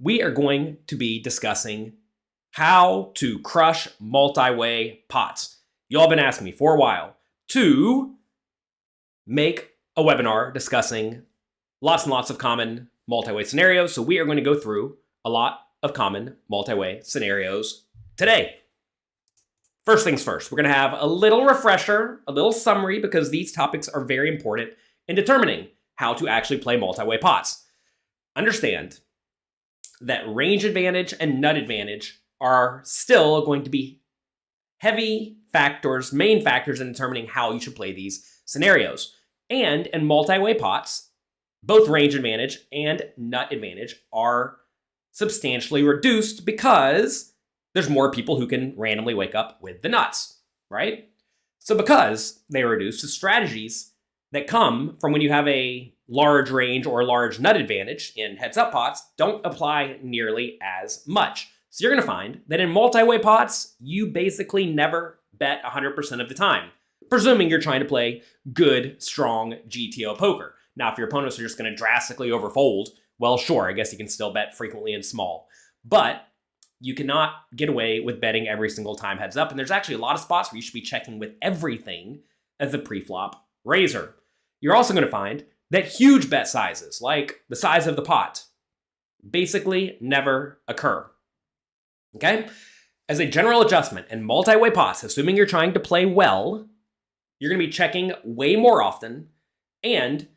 we are going to be discussing how to crush multi-way pots. Y'all been asking me for a while to make a webinar discussing lots and lots of common multi-way scenarios. So we are going to go through a lot of common multi-way scenarios today. First things first, we're going to have a little refresher, a little summary, because these topics are very important in determining how to actually play multi-way pots. Understand that range advantage and nut advantage are still going to be heavy factors, main factors in determining how you should play these scenarios. And in multi-way pots, both range advantage and nut advantage are substantially reduced because there's more people who can randomly wake up with the nuts, right? So because they are reduced, the strategies that come from when you have a large range or large nut advantage in heads-up pots don't apply nearly as much. So you're going to find that in multi-way pots, you basically never bet 100% of the time, presuming you're trying to play good, strong GTO poker. Now, if your opponents are just going to drastically overfold, well, sure, I guess you can still bet frequently and small. But you cannot get away with betting every single time heads up. And there's actually a lot of spots where you should be checking with everything as a pre-flop raiser. You're also going to find that huge bet sizes, like the size of the pot, basically never occur. Okay? As a general adjustment in multi-way pots, assuming you're trying to play well, you're going to be checking way more often, and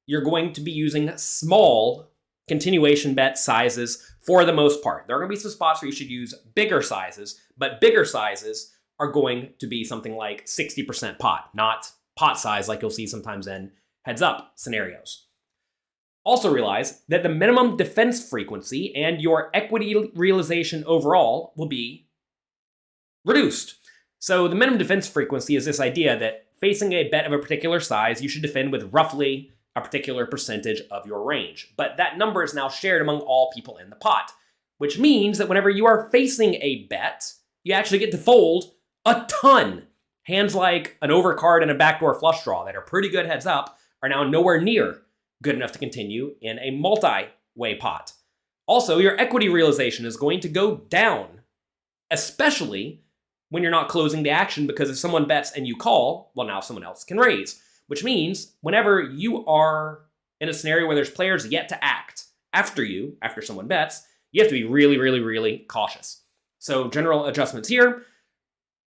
you're going to be using small continuation bet sizes for the most part. There are going to be some spots where you should use bigger sizes, but bigger sizes are going to be something like 60% pot, not pot size like you'll see sometimes in heads-up scenarios. Also realize that the minimum defense frequency and your equity realization overall will be reduced. So the minimum defense frequency is this idea that facing a bet of a particular size, you should defend with roughly a particular percentage of your range. But that number is now shared among all people in the pot, which means that whenever you are facing a bet, you actually get to fold a ton. Hands like an overcard and a backdoor flush draw that are pretty good heads up are now nowhere near good enough to continue in a multi-way pot. Also, your equity realization is going to go down, especially when you're not closing the action, because if someone bets and you call, well, now someone else can raise. Which means whenever you are in a scenario where there's players yet to act after you, after someone bets, you have to be really, really, really cautious. So general adjustments here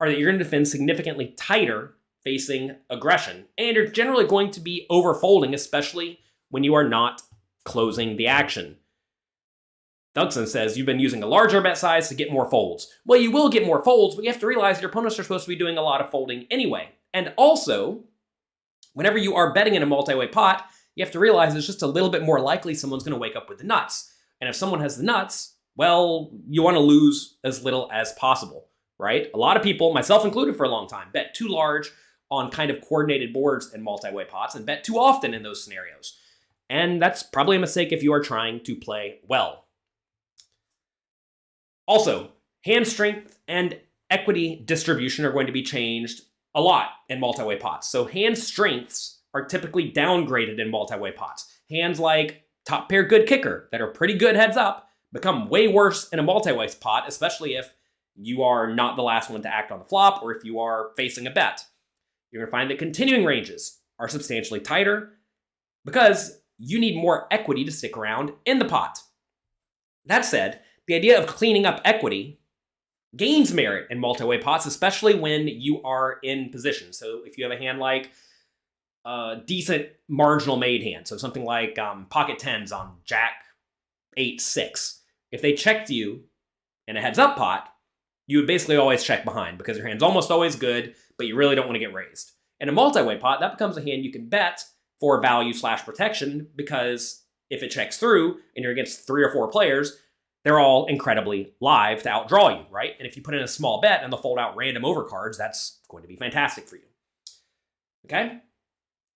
are that you're going to defend significantly tighter facing aggression, and you're generally going to be overfolding, especially when you are not closing the action. Dougson says you've been using a larger bet size to get more folds. Well, you will get more folds, but you have to realize your opponents are supposed to be doing a lot of folding anyway. And also, whenever you are betting in a multi-way pot, you have to realize it's just a little bit more likely someone's going to wake up with the nuts. And if someone has the nuts, well, you want to lose as little as possible, right? A lot of people, myself included for a long time, bet too large on kind of coordinated boards in multi-way pots and bet too often in those scenarios. And that's probably a mistake if you are trying to play well. Also, hand strength and equity distribution are going to be changed a lot in multi-way pots. So hand strengths are typically downgraded in multi-way pots. Hands like top pair good kicker that are pretty good heads up become way worse in a multi-way pot, especially if you are not the last one to act on the flop or if you are facing a bet. You're going to find that continuing ranges are substantially tighter because you need more equity to stick around in the pot. That said, the idea of cleaning up equity gains merit in multi-way pots, especially when you are in position. So if you have a hand like a decent marginal made hand, so something like pocket tens on jack 8-6, if they checked you in a heads up pot, you would basically always check behind because your hand's almost always good, but you really don't want to get raised. In a multi-way pot, that becomes a hand you can bet for value/protection because if it checks through and you're against 3 or 4 players, they're all incredibly live to outdraw you, right? And if you put in a small bet and they'll fold out random overcards, that's going to be fantastic for you. Okay?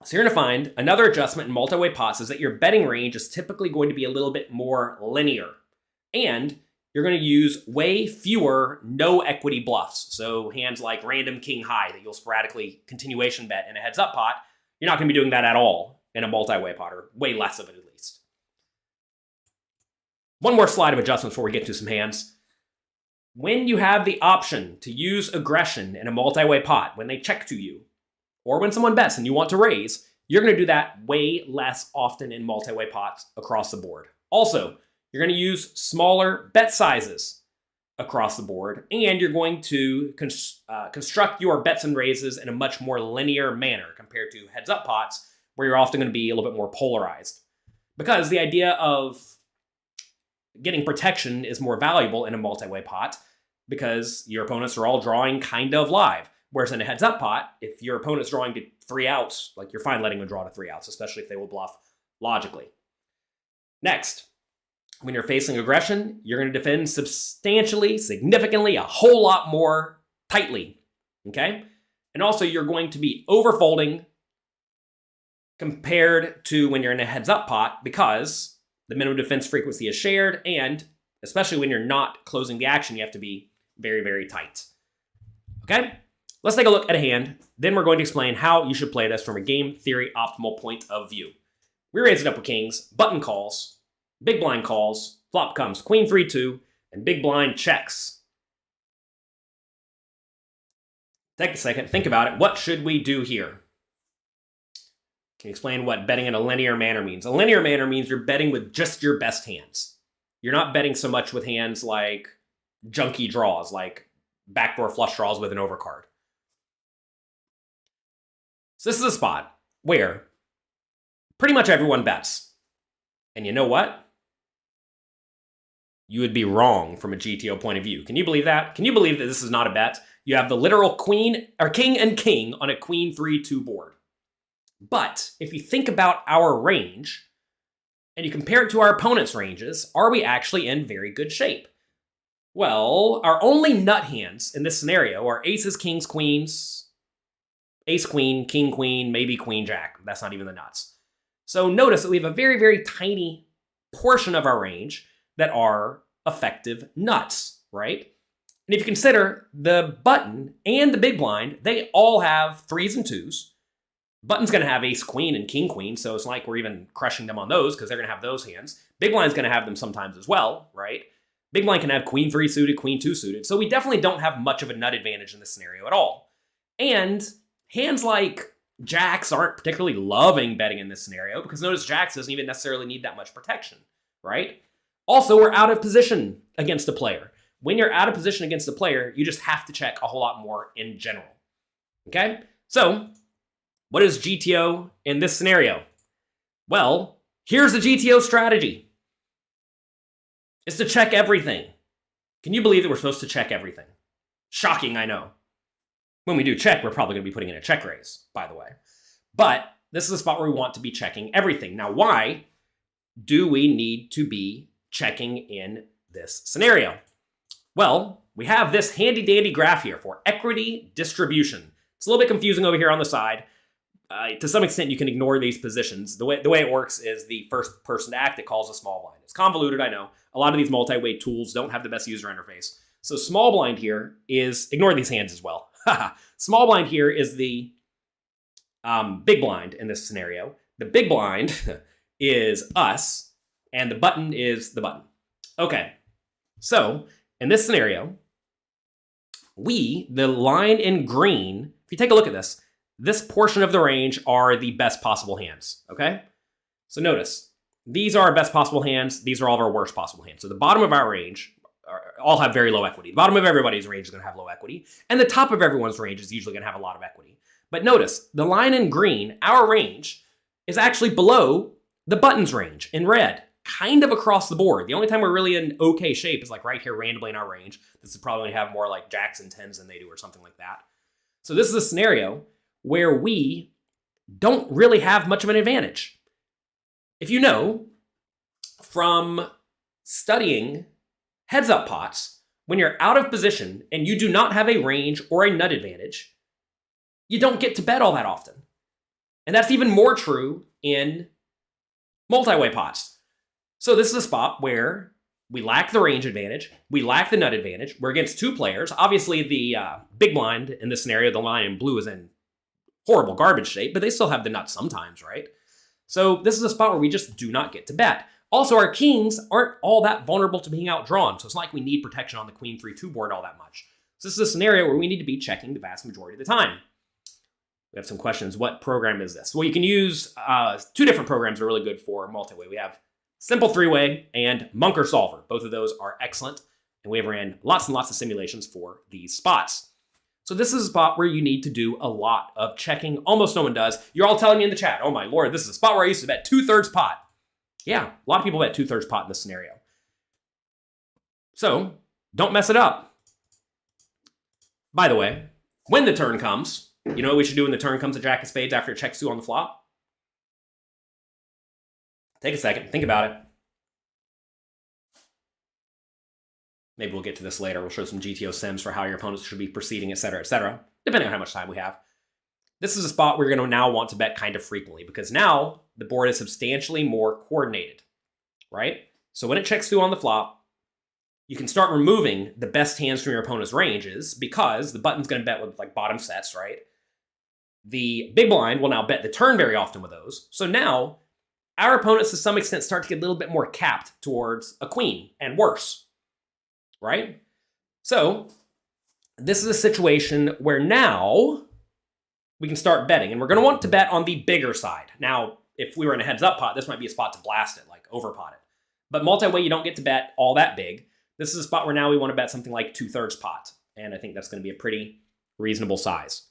So you're going to find another adjustment in multi-way pots is that your betting range is typically going to be a little bit more linear. And you're going to use way fewer no equity bluffs. So hands like random king high that you'll sporadically continuation bet in a heads up pot, you're not going to be doing that at all in a multi-way pot, or way less of it at least. One more slide of adjustments before we get to some hands. When you have the option to use aggression in a multi-way pot, when they check to you, or when someone bets and you want to raise, you're going to do that way less often in multi-way pots across the board. Also, you're going to use smaller bet sizes across the board, and you're going to construct your bets and raises in a much more linear manner compared to heads-up pots, where you're often going to be a little bit more polarized. Because the idea of getting protection is more valuable in a multi-way pot because your opponents are all drawing kind of live. Whereas in a heads-up pot, if your opponent's drawing to 3 outs, like you're fine letting them draw to 3 outs, especially if they will bluff logically. Next, when you're facing aggression, you're going to defend substantially, significantly, a whole lot more tightly, okay? And also you're going to be overfolding compared to when you're in a heads-up pot because the minimum defense frequency is shared, and especially when you're not closing the action, you have to be very, very tight, okay? Let's take a look at a hand. Then we're going to explain how you should play this from a game theory optimal point of view. We raise it up with kings, button calls, big blind calls, flop comes queen 3-2, and big blind checks. Take a second, think about it. What should we do here? Can you explain what betting in a linear manner means? A linear manner means you're betting with just your best hands. You're not betting so much with hands like junky draws, like backdoor flush draws with an overcard. So this is a spot where pretty much everyone bets. And you know what? You would be wrong from a GTO point of view. Can you believe that? Can you believe that this is not a bet? You have the literal queen or king and king on a queen 3-2 board. But if you think about our range and you compare it to our opponent's ranges, are we actually in very good shape? Well, our only nut hands in this scenario are aces, kings, queens, ace, queen, king, queen, maybe queen, jack. That's not even the nuts. So notice that we have a very, very tiny portion of our range that are effective nuts, right? And if you consider the button and the big blind, they all have 3s and 2s. Button's going to have ace, queen, and king, queen, so it's like we're even crushing them on those because they're going to have those hands. Big blind's going to have them sometimes as well, right? Big blind can have queen 3 suited, queen 2 suited, so we definitely don't have much of a nut advantage in this scenario at all. And hands like jacks aren't particularly loving betting in this scenario because notice jacks doesn't even necessarily need that much protection, right? Also, we're out of position against a player. When you're out of position against a player, you just have to check a whole lot more in general, okay? So, what is GTO in this scenario? Well, here's the GTO strategy. It's to check everything. Can you believe that we're supposed to check everything? Shocking, I know. When we do check, we're probably going to be putting in a check raise, by the way. But this is a spot where we want to be checking everything. Now, why do we need to be checking in this scenario? Well, we have this handy-dandy graph here for equity distribution. It's a little bit confusing over here on the side. To some extent, you can ignore these positions. The way it works is the first person to act, it calls a small blind. It's convoluted, I know. A lot of these multi-way tools don't have the best user interface. So small blind here is, ignore these hands as well. Small blind here is the big blind in this scenario. The big blind is us, and the button is the button. Okay, so in this scenario, the line in green, if you take a look at this portion of the range are the best possible hands, okay? So notice, these are our best possible hands. These are all of our worst possible hands. So the bottom of our range all have very low equity. The bottom of everybody's range is going to have low equity, and the top of everyone's range is usually going to have a lot of equity. But notice, the line in green, our range, is actually below the button's range in red, kind of across the board. The only time we're really in okay shape is like right here randomly in our range. This is probably going to have more like jacks and tens than they do or something like that. So this is a scenario where we don't really have much of an advantage. If you know from studying heads-up pots, when you're out of position and you do not have a range or a nut advantage, you don't get to bet all that often. And that's even more true in multi-way pots. So this is a spot where we lack the range advantage, we lack the nut advantage, we're against 2 players. Obviously the big blind in this scenario, the line in blue is in horrible garbage shape, but they still have the nuts sometimes, right? So this is a spot where we just do not get to bet. Also, our kings aren't all that vulnerable to being outdrawn, so it's not like we need protection on the queen 3-2 board all that much. So this is a scenario where we need to be checking the vast majority of the time. We have some questions. What program is this? Well, you can use two different programs that are really good for multi-way. We have Simple 3-Way and Munker Solver. Both of those are excellent, and we have ran lots and lots of simulations for these spots. So this is a spot where you need to do a lot of checking. Almost no one does. You're all telling me in the chat, oh my lord, this is a spot where I used to bet 2/3 pot. Yeah, a lot of people bet 2/3 pot in this scenario. So don't mess it up. By the way, when the turn comes, you know what we should do when the turn comes to Jack of Spades after it checks 2 on the flop? Take a second, think about it. Maybe we'll get to this later. We'll show some GTO sims for how your opponents should be proceeding, etc., depending on how much time we have. This is a spot we're going to now want to bet kind of frequently because now the board is substantially more coordinated, right? So when it checks 2 on the flop, you can start removing the best hands from your opponent's ranges because the button's going to bet with like bottom sets, right? The big blind will now bet the turn very often with those. So now our opponents to some extent start to get a little bit more capped towards a queen and worse, right? So this is a situation where now we can start betting, and we're going to want to bet on the bigger side. Now, if we were in a heads-up pot, this might be a spot to blast it, like overpot it. But multi-way, you don't get to bet all that big. This is a spot where now we want to bet something like 2/3 pot, and I think that's going to be a pretty reasonable size.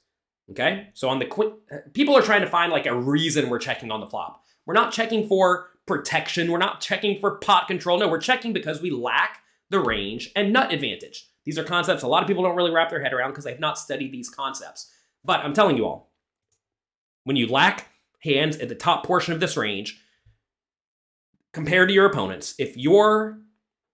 Okay? So on the people are trying to find like a reason we're checking on the flop. We're not checking for protection. We're not checking for pot control. No, we're checking because we lack the range and nut advantage. These are concepts a lot of people don't really wrap their head around because they've not studied these concepts. But I'm telling you all, when you lack hands at the top portion of this range, compared to your opponents, if your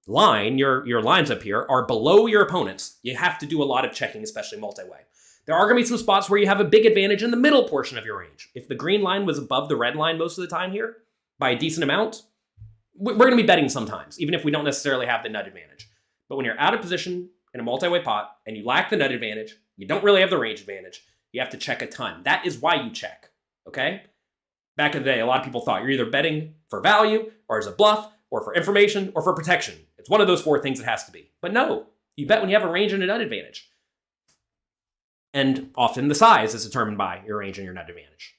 line, your lines up here are below your opponents, you have to do a lot of checking, especially multi-way. There are going to be some spots where you have a big advantage in the middle portion of your range. If the green line was above the red line most of the time here, by a decent amount, we're going to be betting sometimes, even if we don't necessarily have the nut advantage. But when you're out of position in a multi-way pot and you lack the nut advantage, you don't really have the range advantage, you have to check a ton. That is why you check, okay? Back in the day, a lot of people thought you're either betting for value or as a bluff or for information or for protection. It's one of those 4 things it has to be. But no, you bet when you have a range and a nut advantage. And often the size is determined by your range and your nut advantage.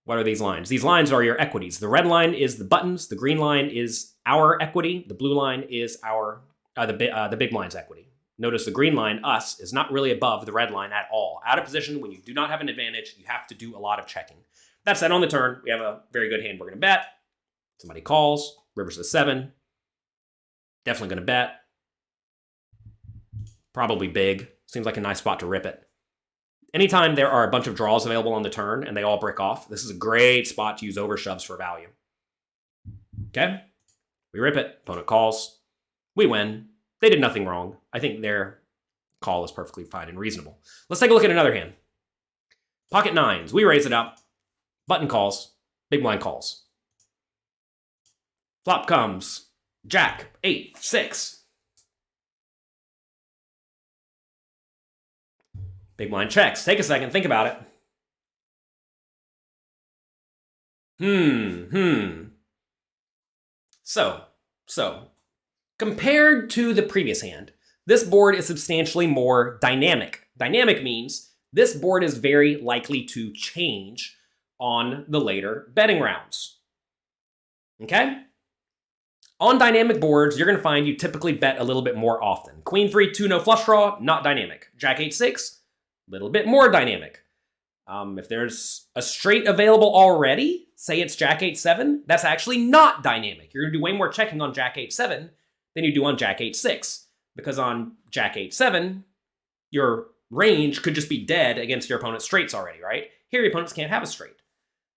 What are these lines? These lines are your equities. The red line is the buttons. The green line is our equity. The blue line is our the big blind's equity. Notice the green line, us, is not really above the red line at all. Out of position, when you do not have an advantage, you have to do a lot of checking. That said, on the turn, we have a very good hand we're going to bet. Somebody calls. River's a 7. Definitely going to bet. Probably big. Seems like a nice spot to rip it. Anytime there are a bunch of draws available on the turn and they all brick off, this is a great spot to use overshoves for value. Okay? We rip it. Opponent calls. We win. They did nothing wrong. I think their call is perfectly fine and reasonable. Let's take a look at another hand. Pocket 9s. We raise it up. Button calls. Big blind calls. Flop comes. Jack, 8, 6. Big blind checks. Take a second. Think about it. So, compared to the previous hand, this board is substantially more dynamic. Dynamic means this board is very likely to change on the later betting rounds. Okay? On dynamic boards, you're going to find you typically bet a little bit more often. Queen 3-2, no flush draw, not dynamic. Jack 8-6, a little bit more dynamic. If there's a straight available already, say it's Jack 8-7, that's actually not dynamic. You're going to do way more checking on Jack 8-7 than you do on Jack 8-6. Because on Jack 8-7, your range could just be dead against your opponent's straights already, right? Here, your opponents can't have a straight.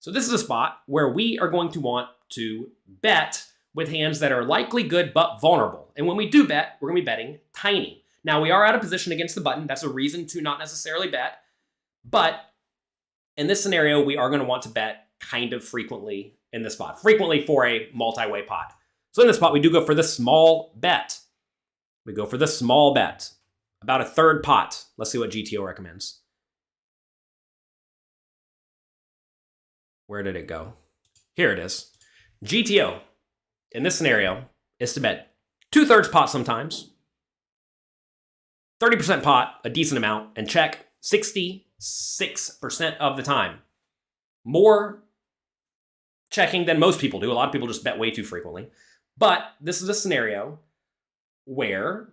So this is a spot where we are going to want to bet with hands that are likely good but vulnerable. And when we do bet, we're going to be betting tiny. Now, we are out of position against the button. That's a reason to not necessarily bet. But in this scenario, we are going to want to bet kind of frequently in this spot. Frequently for a multi-way pot. So in this spot, we do go for the small bet. We go for the small bet. About a third pot. Let's see what GTO recommends. Where did it go? Here it is. GTO, in this scenario, is to bet 2/3 pot sometimes, 30% pot, a decent amount, and check 66% of the time. More checking than most people do. A lot of people just bet way too frequently. But this is a scenario where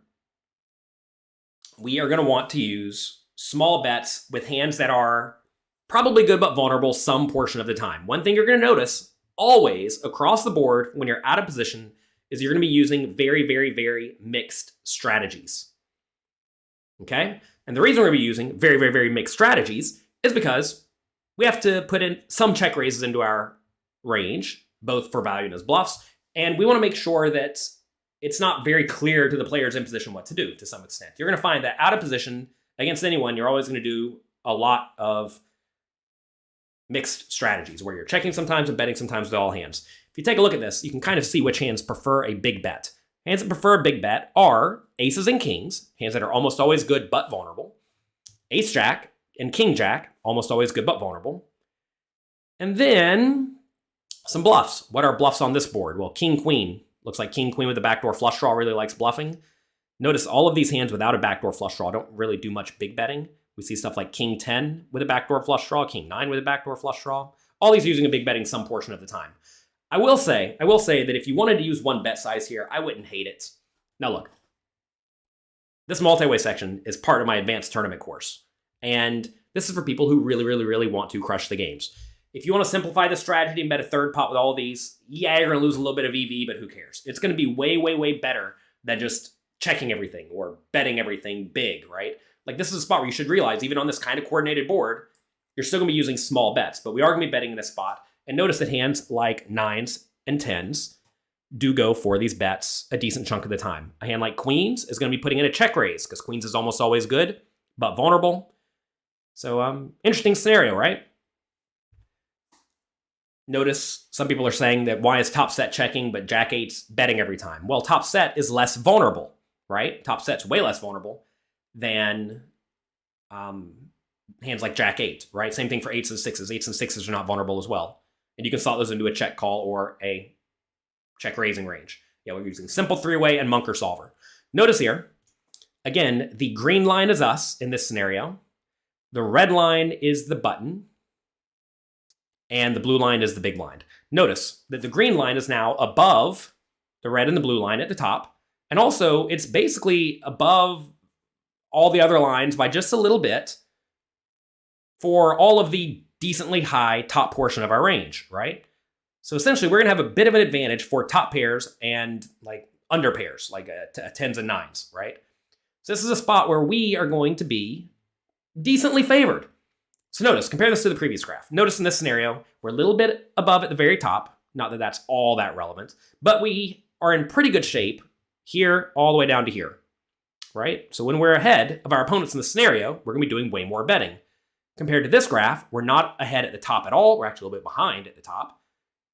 we are going to want to use small bets with hands that are probably good but vulnerable some portion of the time. One thing you're going to notice always across the board when you're out of position is you're going to be using very, very, very mixed strategies. Okay? And the reason we're going to be using very, very, very mixed strategies is because we have to put in some check raises into our range, both for value and as bluffs, and we want to make sure that it's not very clear to the players in position what to do to some extent. You're going to find that out of position against anyone, you're always going to do a lot of mixed strategies where you're checking sometimes and betting sometimes with all hands. If you take a look at this, you can kind of see which hands prefer a big bet. Hands that prefer a big bet are aces and kings, hands that are almost always good but vulnerable. Ace jack and king jack, almost always good but vulnerable. And then some bluffs. What are bluffs on this board? Well, king queen. Looks like king queen with a backdoor flush draw really likes bluffing. Notice all of these hands without a backdoor flush draw don't really do much big betting. We see stuff like king 10 with a backdoor flush draw, king 9 with a backdoor flush draw. All these using a big betting some portion of the time. I will say that if you wanted to use one bet size here, I wouldn't hate it. Now look, this multi-way section is part of my advanced tournament course. And this is for people who really, really, really want to crush the games. If you want to simplify the strategy and bet a third pot with all of these, yeah, you're going to lose a little bit of EV, but who cares? It's going to be way, way, way better than just checking everything or betting everything big, right? Like this is a spot where you should realize, even on this kind of coordinated board, you're still going to be using small bets, but we are going to be betting in this spot. And notice that hands like 9s and 10s do go for these bets a decent chunk of the time. A hand like queens is going to be putting in a check raise because queens is almost always good, but vulnerable. So interesting scenario, right? Notice some people are saying that why is top set checking, but jack 8's betting every time? Well, top set is less vulnerable, right? Top set's way less vulnerable than hands like jack 8, right? Same thing for 8s and 6s. 8s and 6s are not vulnerable as well. And you can slot those into a check call or a check raising range. Yeah, we're using simple three-way and Munker solver. Notice here, again, the green line is us in this scenario. The red line is the button. And the blue line is the big blind. Notice that the green line is now above the red and the blue line at the top. And also, it's basically above all the other lines by just a little bit for all of the decently high top portion of our range, right? So essentially, we're going to have a bit of an advantage for top pairs and like under pairs, like 10s and 9s, right? So this is a spot where we are going to be decently favored. So notice, compare this to the previous graph. Notice in this scenario, we're a little bit above at the very top. Not that that's all that relevant, but we are in pretty good shape here all the way down to here, right? So when we're ahead of our opponents in the scenario, we're going to be doing way more betting. Compared to this graph, we're not ahead at the top at all. We're actually a little bit behind at the top.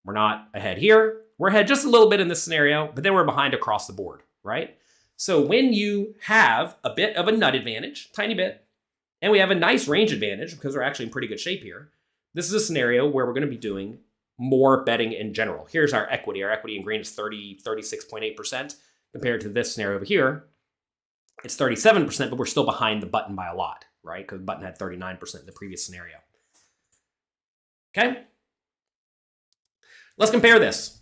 We're not ahead here. We're ahead just a little bit in this scenario, but then we're behind across the board, right? So when you have a bit of a nut advantage, tiny bit, and we have a nice range advantage because we're actually in pretty good shape here, this is a scenario where we're going to be doing more betting in general. Here's our equity. Our equity in green is 36.8% compared to this scenario over here. It's 37%, but we're still behind the button by a lot, right? Because the button had 39% in the previous scenario. Okay? Let's compare this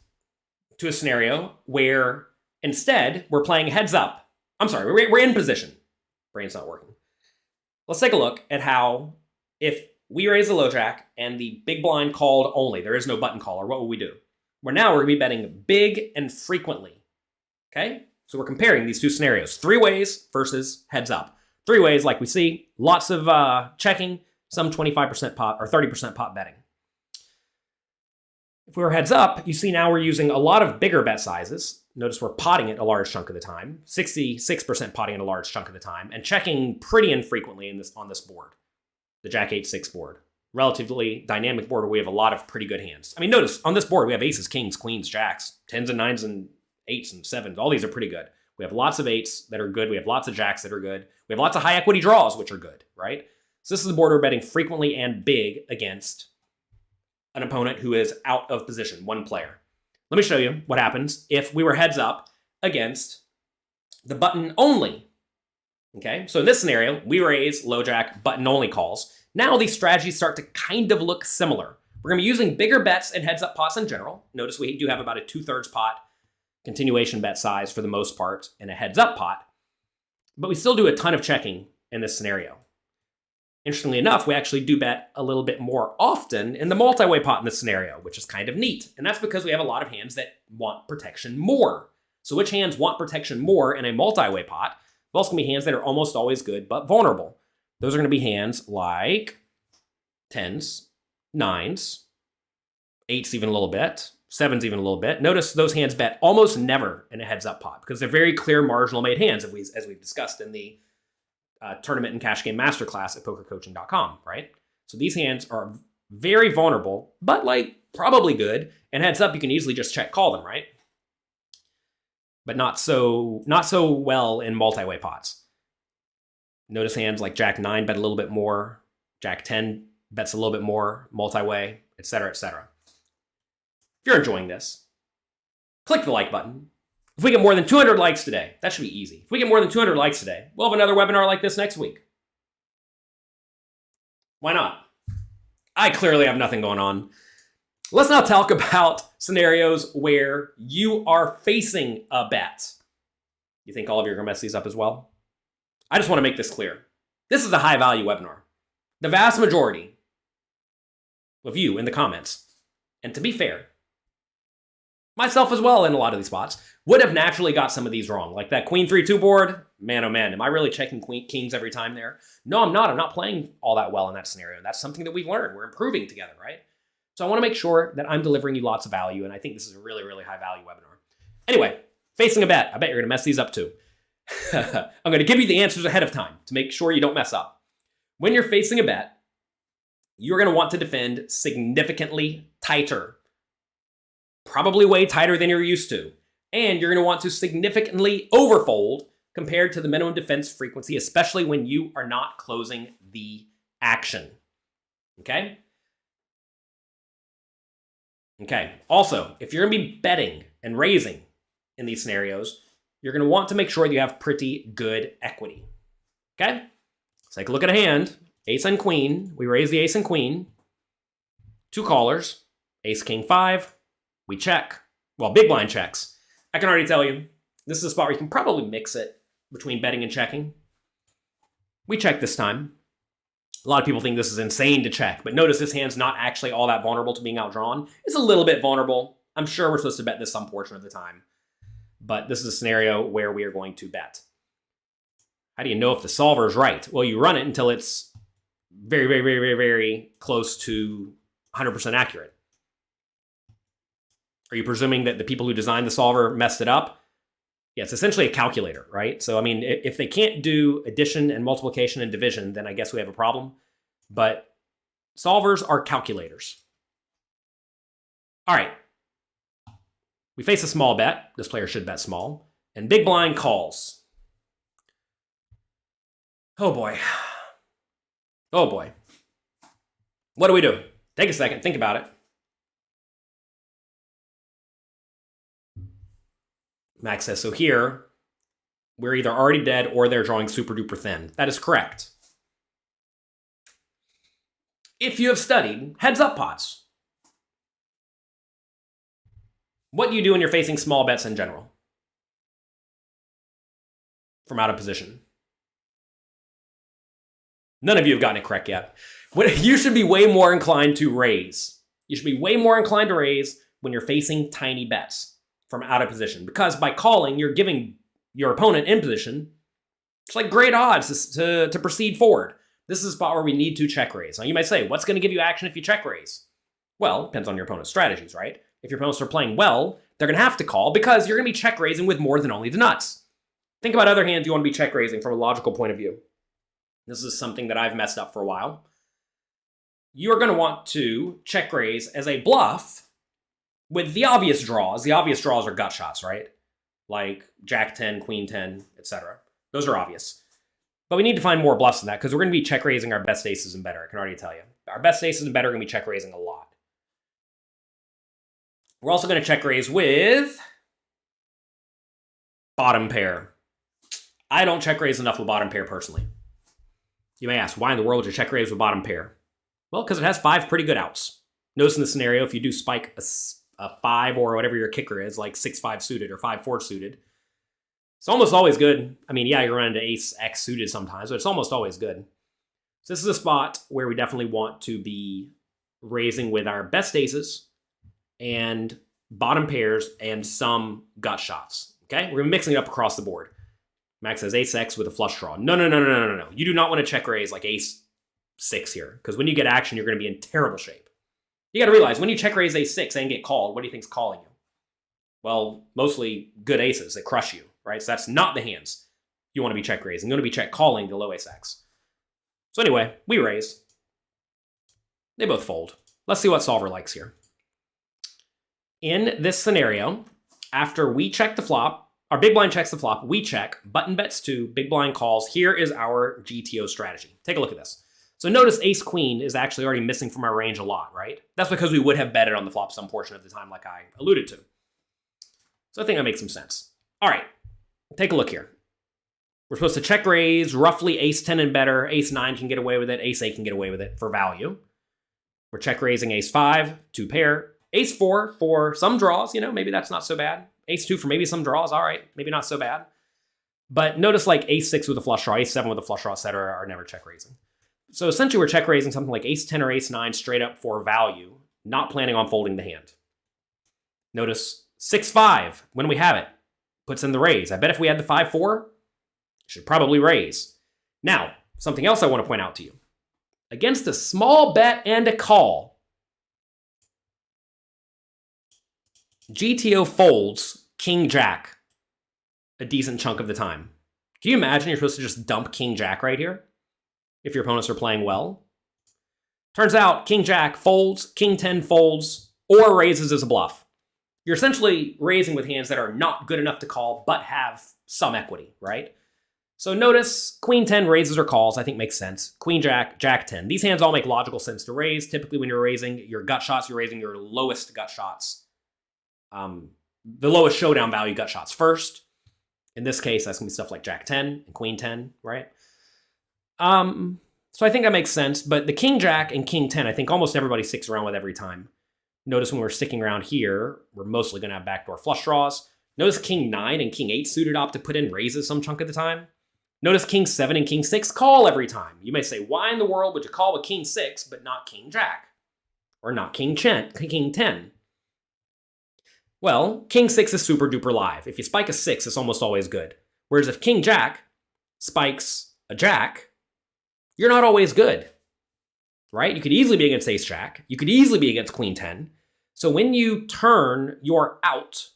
to a scenario where instead we're playing heads up. I'm sorry, we're in position. Brain's not working. Let's take a look at how if we raise the low jack and the big blind called only, there is no button caller, what will we do? We're going to be betting big and frequently. Okay? So we're comparing these two scenarios, three ways versus heads up. Three ways, like we see, lots of checking, some 25% pot or 30% pot betting. If we were heads up, you see now we're using a lot of bigger bet sizes. Notice we're potting it a large chunk of the time, 66% potting it a large chunk of the time, and checking pretty infrequently on this board, the Jack 8-6 board. Relatively dynamic board where we have a lot of pretty good hands. I mean, notice on this board we have aces, kings, queens, jacks, 10s and 9s and 8s and 7s. All these are pretty good. We have lots of 8s that are good. We have lots of jacks that are good. We have lots of high equity draws, which are good, right? So this is a board we're betting frequently and big against an opponent who is out of position, one player. Let me show you what happens if we were heads up against the button only. Okay, so in this scenario, we raise, low jack, button only calls. Now these strategies start to kind of look similar. We're gonna be using bigger bets and heads up pots in general. Notice we do have about a 2/3 pot continuation bet size for the most part in a heads up pot, but we still do a ton of checking in this scenario. Interestingly enough, we actually do bet a little bit more often in the multi-way pot in this scenario, which is kind of neat. And that's because we have a lot of hands that want protection more. So which hands want protection more in a multi-way pot? Well, it's going to be hands that are almost always good but vulnerable. Those are going to be hands like 10s, 9s, 8s even a little bit, 7s even a little bit. Notice those hands bet almost never in a heads-up pot because they're very clear marginal made hands, as we've discussed in the tournament and cash game masterclass at pokercoaching.com, right? So these hands are very vulnerable, but like probably good. And heads up, you can easily just check call them, right? But not so well in multi-way pots. Notice hands like Jack 9 bet a little bit more, Jack 10 bets a little bit more, multi-way, etc., etc. If you're enjoying this, click the like button. If we get more than 200 likes today, that should be easy. If we get more than 200 likes today, we'll have another webinar like this next week. Why not? I clearly have nothing going on. Let's now talk about scenarios where you are facing a bet. You think all of you are going to mess these up as well? I just want to make this clear. This is a high value webinar. The vast majority of you in the comments, and to be fair, myself as well in a lot of these spots, would have naturally got some of these wrong. Like that Queen 3-2 board, man, oh man, am I really checking kings every time there? No, I'm not. I'm not playing all that well in that scenario. That's something that we've learned. We're improving together, right? So I want to make sure that I'm delivering you lots of value, and I think this is a really, really high value webinar. Anyway, facing a bet. I bet you're going to mess these up too. I'm going to give you the answers ahead of time to make sure you don't mess up. When you're facing a bet, you're going to want to defend significantly tighter. Probably way tighter than you're used to. And you're going to want to significantly overfold compared to the minimum defense frequency, especially when you are not closing the action. Okay? Okay. Also, if you're going to be betting and raising in these scenarios, you're going to want to make sure that you have pretty good equity. Okay? Let's take a look at a hand. Ace and queen. We raise the ace and queen. Two callers. Ace, king, 5. We check. Well, big blind checks. I can already tell you, this is a spot where you can probably mix it between betting and checking. We check this time. A lot of people think this is insane to check, but notice this hand's not actually all that vulnerable to being outdrawn. It's a little bit vulnerable. I'm sure we're supposed to bet this some portion of the time, but this is a scenario where we are going to bet. How do you know if the solver is right? Well, you run it until it's very, very, very, very, very close to 100% accurate. Are you presuming that the people who designed the solver messed it up? Yeah, it's essentially a calculator, right? So, I mean, if they can't do addition and multiplication and division, then I guess we have a problem. But solvers are calculators. All right. We face a small bet. This player should bet small. And big blind calls. Oh, boy. Oh, boy. What do we do? Take a second. Think about it. Max says, so here, we're either already dead or they're drawing super duper thin. That is correct. If you have studied heads up pots, what do you do when you're facing small bets in general? From out of position. None of you have gotten it correct yet. You should be way more inclined to raise. You should be way more inclined to raise when you're facing tiny bets from out of position, because by calling, you're giving your opponent in position, it's like great odds to proceed forward. This is a spot where we need to check raise. Now you might say, what's going to give you action if you check raise? Well, it depends on your opponent's strategies, right? If your opponents are playing well, they're going to have to call because you're going to be check raising with more than only the nuts. Think about other hands you want to be check raising from a logical point of view. This is something that I've messed up for a while. You are going to want to check raise as a bluff with the obvious draws. The obvious draws are gut shots, right? Like Jack 10, Queen 10, etc. Those are obvious. But we need to find more bluffs than that because we're going to be check raising our best aces and better. I can already tell you. Our best aces and better are going to be check raising a lot. We're also going to check raise with bottom pair. I don't check raise enough with bottom pair personally. You may ask, why in the world would you check raise with bottom pair? Well, because it has 5 pretty good outs. Notice in the scenario, if you do spike a 5 or whatever your kicker is, like 6-5 suited or 5-4 suited, it's almost always good. I mean, yeah, you run into ace X suited sometimes, but it's almost always good. So this is a spot where we definitely want to be raising with our best aces and bottom pairs and some gut shots. Okay, we're mixing it up across the board. Max has ace X with a flush draw. No. You do not want to check raise like ace 6 here, because when you get action, you're going to be in terrible shape. You got to realize, when you check raise ace 6 and get called, what do you think's calling you? Well, mostly good aces that crush you, right? So that's not the hands you want to be check raising. You want to be check calling the low ace X. So anyway, we raise. They both fold. Let's see what solver likes here. In this scenario, after we check the flop, our big blind checks the flop, we check, button bets 2, big blind calls. Here is our GTO strategy. Take a look at this. So notice ace queen is actually already missing from our range a lot, right? That's because we would have betted on the flop some portion of the time, like I alluded to. So I think that makes some sense. All right, take a look here. We're supposed to check raise roughly ace 10 and better. Ace 9 can get away with it. Ace 8 can get away with it for value. We're check raising ace 5, 2 pair. Ace 4 for some draws, maybe that's not so bad. Ace 2 for maybe some draws, all right, maybe not so bad. But notice like ace 6 with a flush draw, ace 7 with a flush draw, etc. are never check raising. So essentially we're check raising something like ace 10 or ace 9 straight up for value, not planning on folding the hand. Notice 6-5, when we have it, puts in the raise. I bet if we had the 5-4, should probably raise. Now, something else I want to point out to you. Against a small bet and a call, GTO folds king jack a decent chunk of the time. Can you imagine you're supposed to just dump king jack right here if your opponents are playing well? Turns out king jack folds, king 10 folds, or raises as a bluff. You're essentially raising with hands that are not good enough to call but have some equity, right? So notice queen 10 raises or calls, I think makes sense. Queen jack, jack 10. These hands all make logical sense to raise. Typically when you're raising your gut shots, you're raising your lowest gut shots. The lowest showdown value gut shots first. In this case, that's going to be stuff like jack 10 and queen 10, right? So I think that makes sense, but the king jack and king 10, I think almost everybody sticks around with every time. Notice when we're sticking around here, we're mostly going to have backdoor flush draws. Notice king 9 and king 8 suited opt to put in raises some chunk of the time. Notice king 7 and king 6 call every time. You may say, why in the world would you call with king 6 but not king jack? Or not king 10? Well, king 6 is super duper live. If you spike a 6, it's almost always good. Whereas if king jack spikes a jack, you're not always good, right? You could easily be against ace jack. You could easily be against queen 10. So when you turn your out,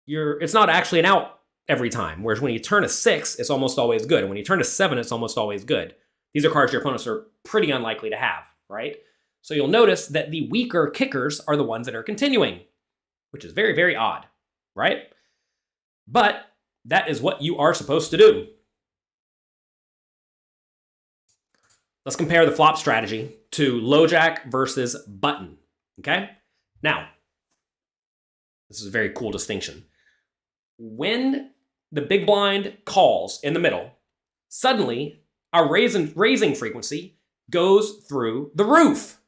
it's not actually an out every time. Whereas when you turn a 6, it's almost always good. And when you turn a 7, it's almost always good. These are cards your opponents are pretty unlikely to have, right? So you'll notice that the weaker kickers are the ones that are continuing, which is very, very odd, right? But that is what you are supposed to do. Let's compare the flop strategy to low jack versus button, okay? Now, this is a very cool distinction. When the big blind calls in the middle, suddenly our raising frequency goes through the roof.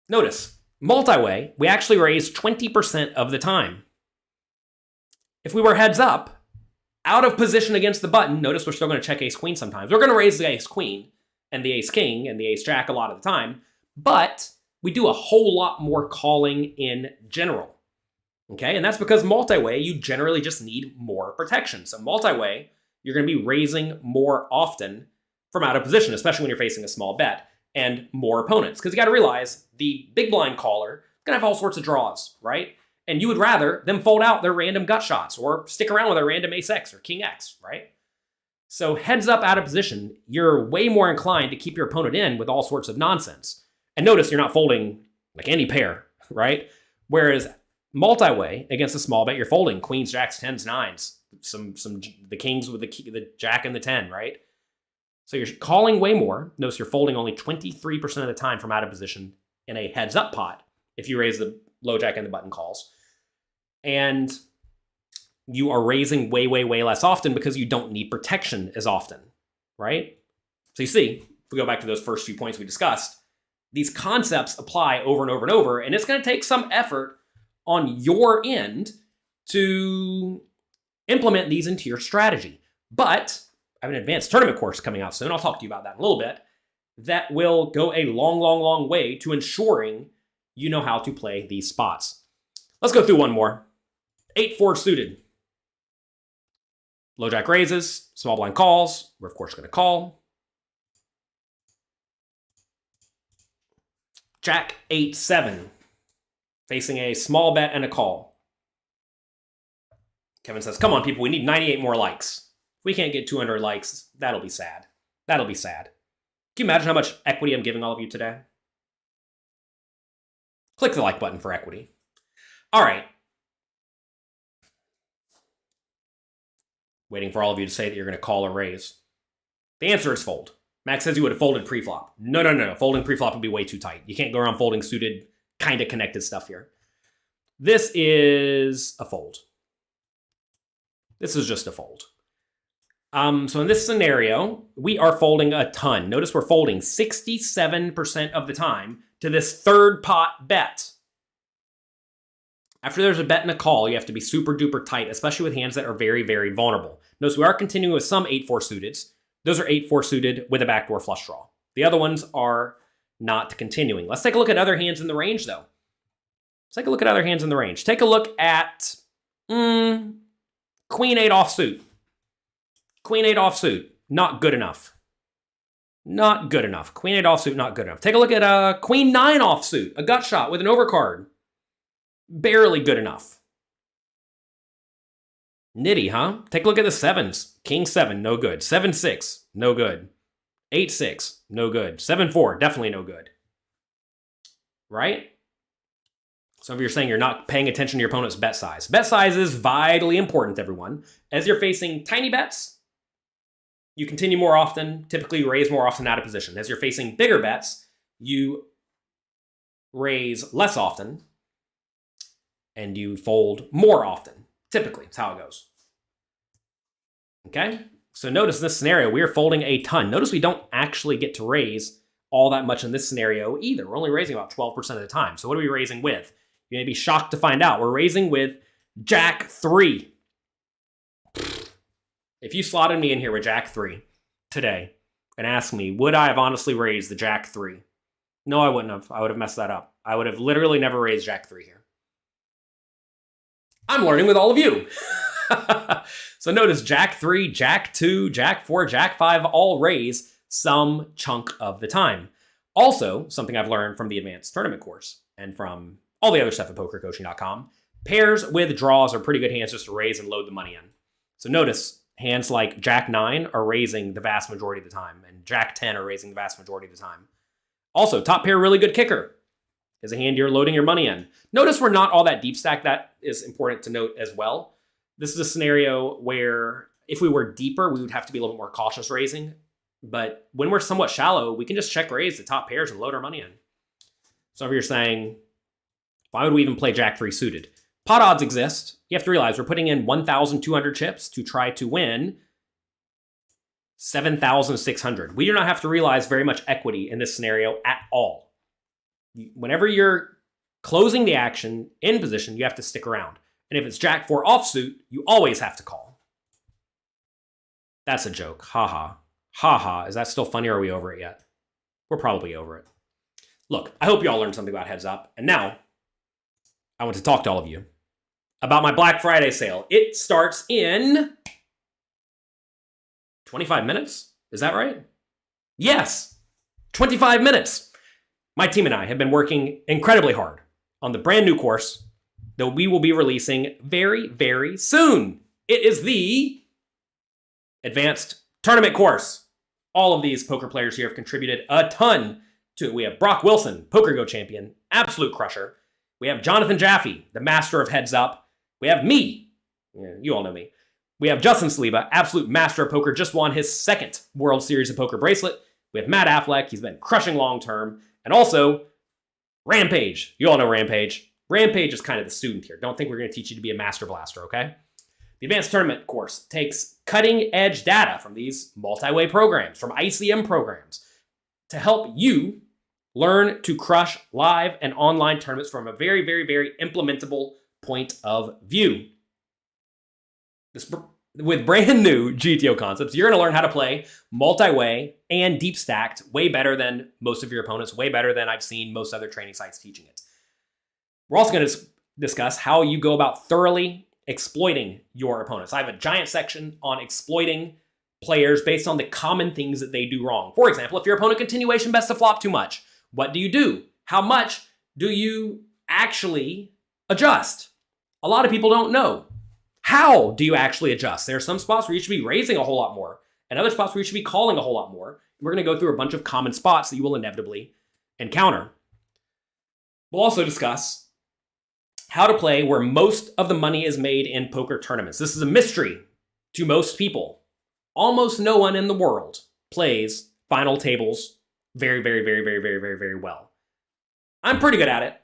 Notice, multi-way, we actually raise 20% of the time. If we were heads up, out of position against the button, notice we're still going to check ace queen sometimes. We're going to raise the ace queen and the ace king and the ace jack a lot of the time, but we do a whole lot more calling in general. Okay, and that's because multi-way, you generally just need more protection. So multi-way, you're going to be raising more often from out of position, especially when you're facing a small bet and more opponents. Because you got to realize the big blind caller is going to have all sorts of draws, right? And you would rather them fold out their random gut shots or stick around with a random ace X or king X, right? So heads up out of position, you're way more inclined to keep your opponent in with all sorts of nonsense. And notice you're not folding like any pair, right? Whereas multi-way against a small bet, you're folding queens, jacks, 10s, 9s, the kings with the jack and the 10, right? So you're calling way more. Notice you're folding only 23% of the time from out of position in a heads up pot if you raise the low jack and the button calls. And you are raising way, way, way less often because you don't need protection as often, right? So you see, if we go back to those first few points we discussed, these concepts apply over and over and over, and it's going to take some effort on your end to implement these into your strategy. But I have an advanced tournament course coming out soon. I'll talk to you about that in a little bit. That will go a long, long, long way to ensuring you know how to play these spots. Let's go through one more. 8-4 suited. Low jack raises, small blind calls. We're of course going to call. Jack 8-7, facing a small bet and a call. Kevin says, come on, people, we need 98 more likes. If we can't get 200 likes, that'll be sad. That'll be sad. Can you imagine how much equity I'm giving all of you today? Click the like button for equity. All right. Waiting for all of you to say that you're going to call or raise. The answer is fold. Max says you would have folded pre-flop. No. Folding pre-flop would be way too tight. You can't go around folding suited, kind of connected stuff here. This is a fold. This is just a fold. So in this scenario, we are folding a ton. Notice we're folding 67% of the time to this third pot bet. After there's a bet and a call, you have to be super duper tight, especially with hands that are very, very vulnerable. Notice we are continuing with some 8-4 suiteds. Those are 8-4 suited with a backdoor flush draw. The other ones are not continuing. Let's take a look at other hands in the range, though. Let's take a look at other hands in the range. Take a look at Queen 8 offsuit. Queen 8 offsuit, not good enough. Not good enough. Queen 8 offsuit, not good enough. Take a look at Queen 9 offsuit, a gut shot with an overcard. Barely good enough. Nitty, huh? Take a look at the 7s. King 7, no good. 7-6, no good. 8-6, no good. 7-4, definitely no good. Right? Some of you are saying you're not paying attention to your opponent's bet size. Bet size is vitally important, everyone. As you're facing tiny bets, you continue more often, typically raise more often out of position. As you're facing bigger bets, you raise less often, and you fold more often. Typically, that's how it goes. Okay? So notice in this scenario, we are folding a ton. Notice we don't actually get to raise all that much in this scenario either. We're only raising about 12% of the time. So what are we raising with? You may be shocked to find out. We're raising with Jack 3. If you slotted me in here with Jack 3 today and asked me, would I have honestly raised the Jack 3? No, I wouldn't have. I would have messed that up. I would have literally never raised Jack 3 here. I'm learning with all of you. So notice Jack 3, Jack 2, Jack 4, Jack 5 all raise some chunk of the time. Also, something I've learned from the advanced tournament course and from all the other stuff at pokercoaching.com, pairs with draws are pretty good hands just to raise and load the money in. So notice hands like Jack 9 are raising the vast majority of the time, and Jack 10 are raising the vast majority of the time. Also, top pair, really good kicker, is a hand you're loading your money in. Notice we're not all that deep stack. That is important to note as well. This is a scenario where if we were deeper, we would have to be a little bit more cautious raising. But when we're somewhat shallow, we can just check raise the top pairs and load our money in. Some of you are saying, why would we even play Jack 3 suited? Pot odds exist. You have to realize we're putting in 1,200 chips to try to win 7,600. We do not have to realize very much equity in this scenario at all. Whenever you're closing the action in position, you have to stick around. And if it's Jack 4 offsuit, you always have to call. That's a joke. Haha. Haha. Is that still funny or are we over it yet? We're probably over it. Look, I hope you all learned something about Heads Up. And now, I want to talk to all of you about my Black Friday sale. It starts in 25 minutes. Is that right? Yes, 25 minutes. My team and I have been working incredibly hard on the brand new course that we will be releasing very, very soon. It is the Advanced Tournament course. All of these poker players here have contributed a ton to it. We have Brock Wilson, Poker Go champion, absolute crusher. We have Jonathan Jaffe, the master of Heads Up. We have me. Yeah, you all know me. We have Justin Saliba, absolute master of poker, just won his second World Series of Poker bracelet. We have Matt Affleck. He's been crushing long term. And also, Rampage. You all know Rampage. Rampage is kind of the student here. Don't think we're going to teach you to be a master blaster, okay? The Advanced Tournament course takes cutting-edge data from these multi-way programs, from ICM programs, to help you learn to crush live and online tournaments from a very, very, very implementable point of view. With brand new GTO concepts, you're going to learn how to play multi-way and deep stacked way better than most of your opponents, way better than I've seen most other training sites teaching it. We're also going to discuss how you go about thoroughly exploiting your opponents. I have a giant section on exploiting players based on the common things that they do wrong. For example, if your opponent continuation bets the flop too much, what do you do? How much do you actually adjust? A lot of people don't know. How do you actually adjust? There are some spots where you should be raising a whole lot more, and other spots where you should be calling a whole lot more. We're going to go through a bunch of common spots that you will inevitably encounter. We'll also discuss how to play where most of the money is made in poker tournaments. This is a mystery to most people. Almost no one in the world plays final tables very, very, very, very, very, very, very well. I'm pretty good at it,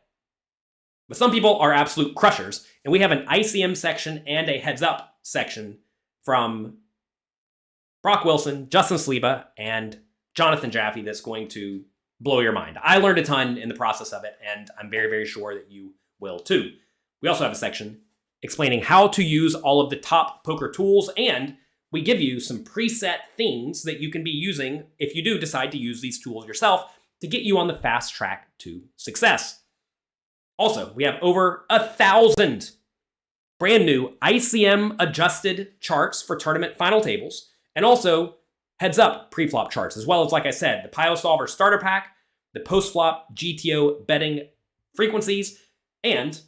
but some people are absolute crushers, and we have an ICM section and a heads up section from Brock Wilson, Justin Sliba, and Jonathan Jaffe that's going to blow your mind. I learned a ton in the process of it, and I'm very, very sure that you will too. We also have a section explaining how to use all of the top poker tools, and we give you some preset things that you can be using if you do decide to use these tools yourself to get you on the fast track to success. Also, we have over 1,000 brand new ICM adjusted charts for tournament final tables, and also heads up pre-flop charts, as well as, like I said, the Pio Solver starter pack, the post-flop GTO betting frequencies, and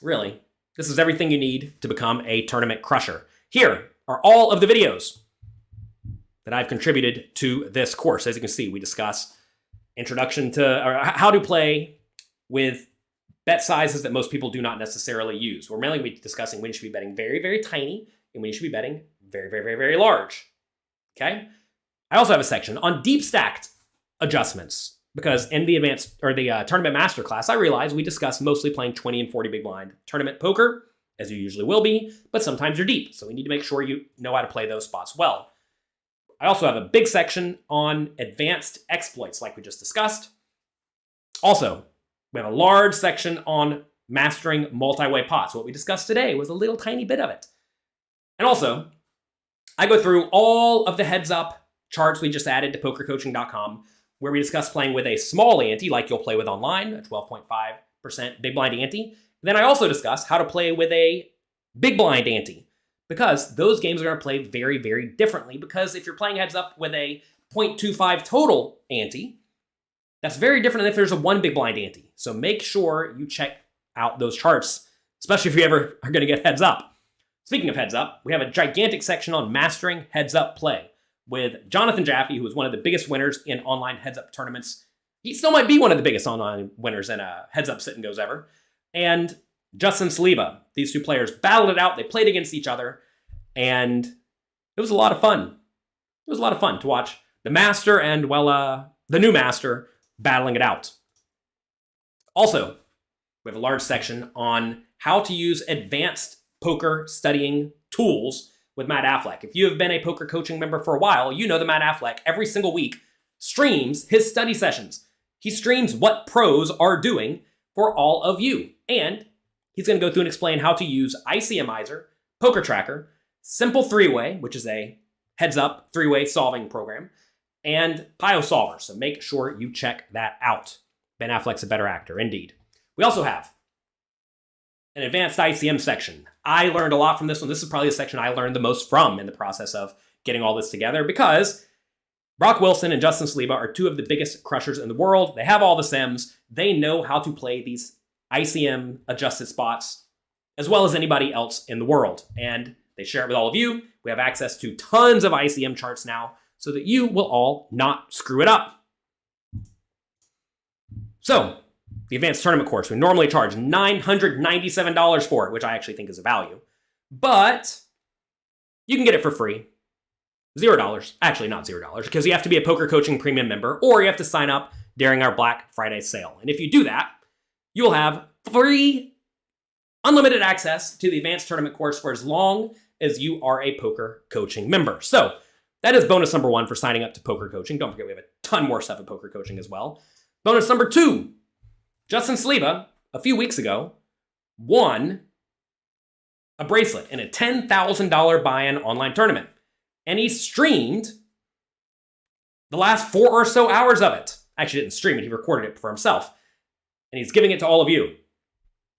really, this is everything you need to become a tournament crusher. Here are all of the videos that I've contributed to this course. As you can see, we discuss introduction to or how to play with bet sizes that most people do not necessarily use. We're mainly discussing when you should be betting very, very tiny and when you should be betting very, very, very, very large. Okay? I also have a section on deep stacked adjustments because in the advanced or the tournament masterclass, I realized we discuss mostly playing 20 and 40 big blind tournament poker, as you usually will be, but sometimes you're deep. So we need to make sure you know how to play those spots well. I also have a big section on advanced exploits like we just discussed. Also, we have a large section on mastering multi-way pots. What we discussed today was a little tiny bit of it. And also, I go through all of the heads up charts we just added to pokercoaching.com where we discuss playing with a small ante like you'll play with online, a 12.5% big blind ante. Then I also discuss how to play with a big blind ante because those games are going to play very, very differently because if you're playing heads up with a 0.25 total ante, that's very different than if there's a one big blind ante. So make sure you check out those charts, especially if you ever are going to get heads up. Speaking of heads up, we have a gigantic section on mastering heads up play with Jonathan Jaffe, who is one of the biggest winners in online heads up tournaments. He still might be one of the biggest online winners in a heads up sit and goes ever. And Justin Sliba. These two players battled it out. They played against each other, and it was a lot of fun. It was a lot of fun to watch the master and, the new master battling it out. Also, we have a large section on how to use advanced poker studying tools with Matt Affleck. If you have been a poker coaching member for a while, you know that Matt Affleck every single week streams his study sessions. He streams what pros are doing for all of you. And he's going to go through and explain how to use ICMizer, Poker Tracker, Simple Three-Way, which is a heads-up three-way solving program, and Pio Solver. So make sure you check that out. Ben Affleck's a better actor, indeed. We also have an advanced ICM section. I learned a lot from this one. This is probably the section I learned the most from in the process of getting all this together because Brock Wilson and Justin Sliba are two of the biggest crushers in the world. They have all the sims. They know how to play these ICM adjusted spots as well as anybody else in the world. And they share it with all of you. We have access to tons of ICM charts now so that you will all not screw it up. So, the advanced tournament course, we normally charge $997 for it, which I actually think is a value. But you can get it for free. $0. Actually, not $0, because you have to be a Poker Coaching Premium member or you have to sign up during our Black Friday sale. And if you do that, you'll have free, unlimited access to the advanced tournament course for as long as you are a poker coaching member. So that is bonus number 1 for signing up to poker coaching. Don't forget, we have a ton more stuff at poker coaching as well. Bonus number 2, Justin Sliva, a few weeks ago, won a bracelet in a $10,000 buy-in online tournament. And he streamed the last 4 or so hours of it. Actually, didn't stream it, he recorded it for himself. And he's giving it to all of you.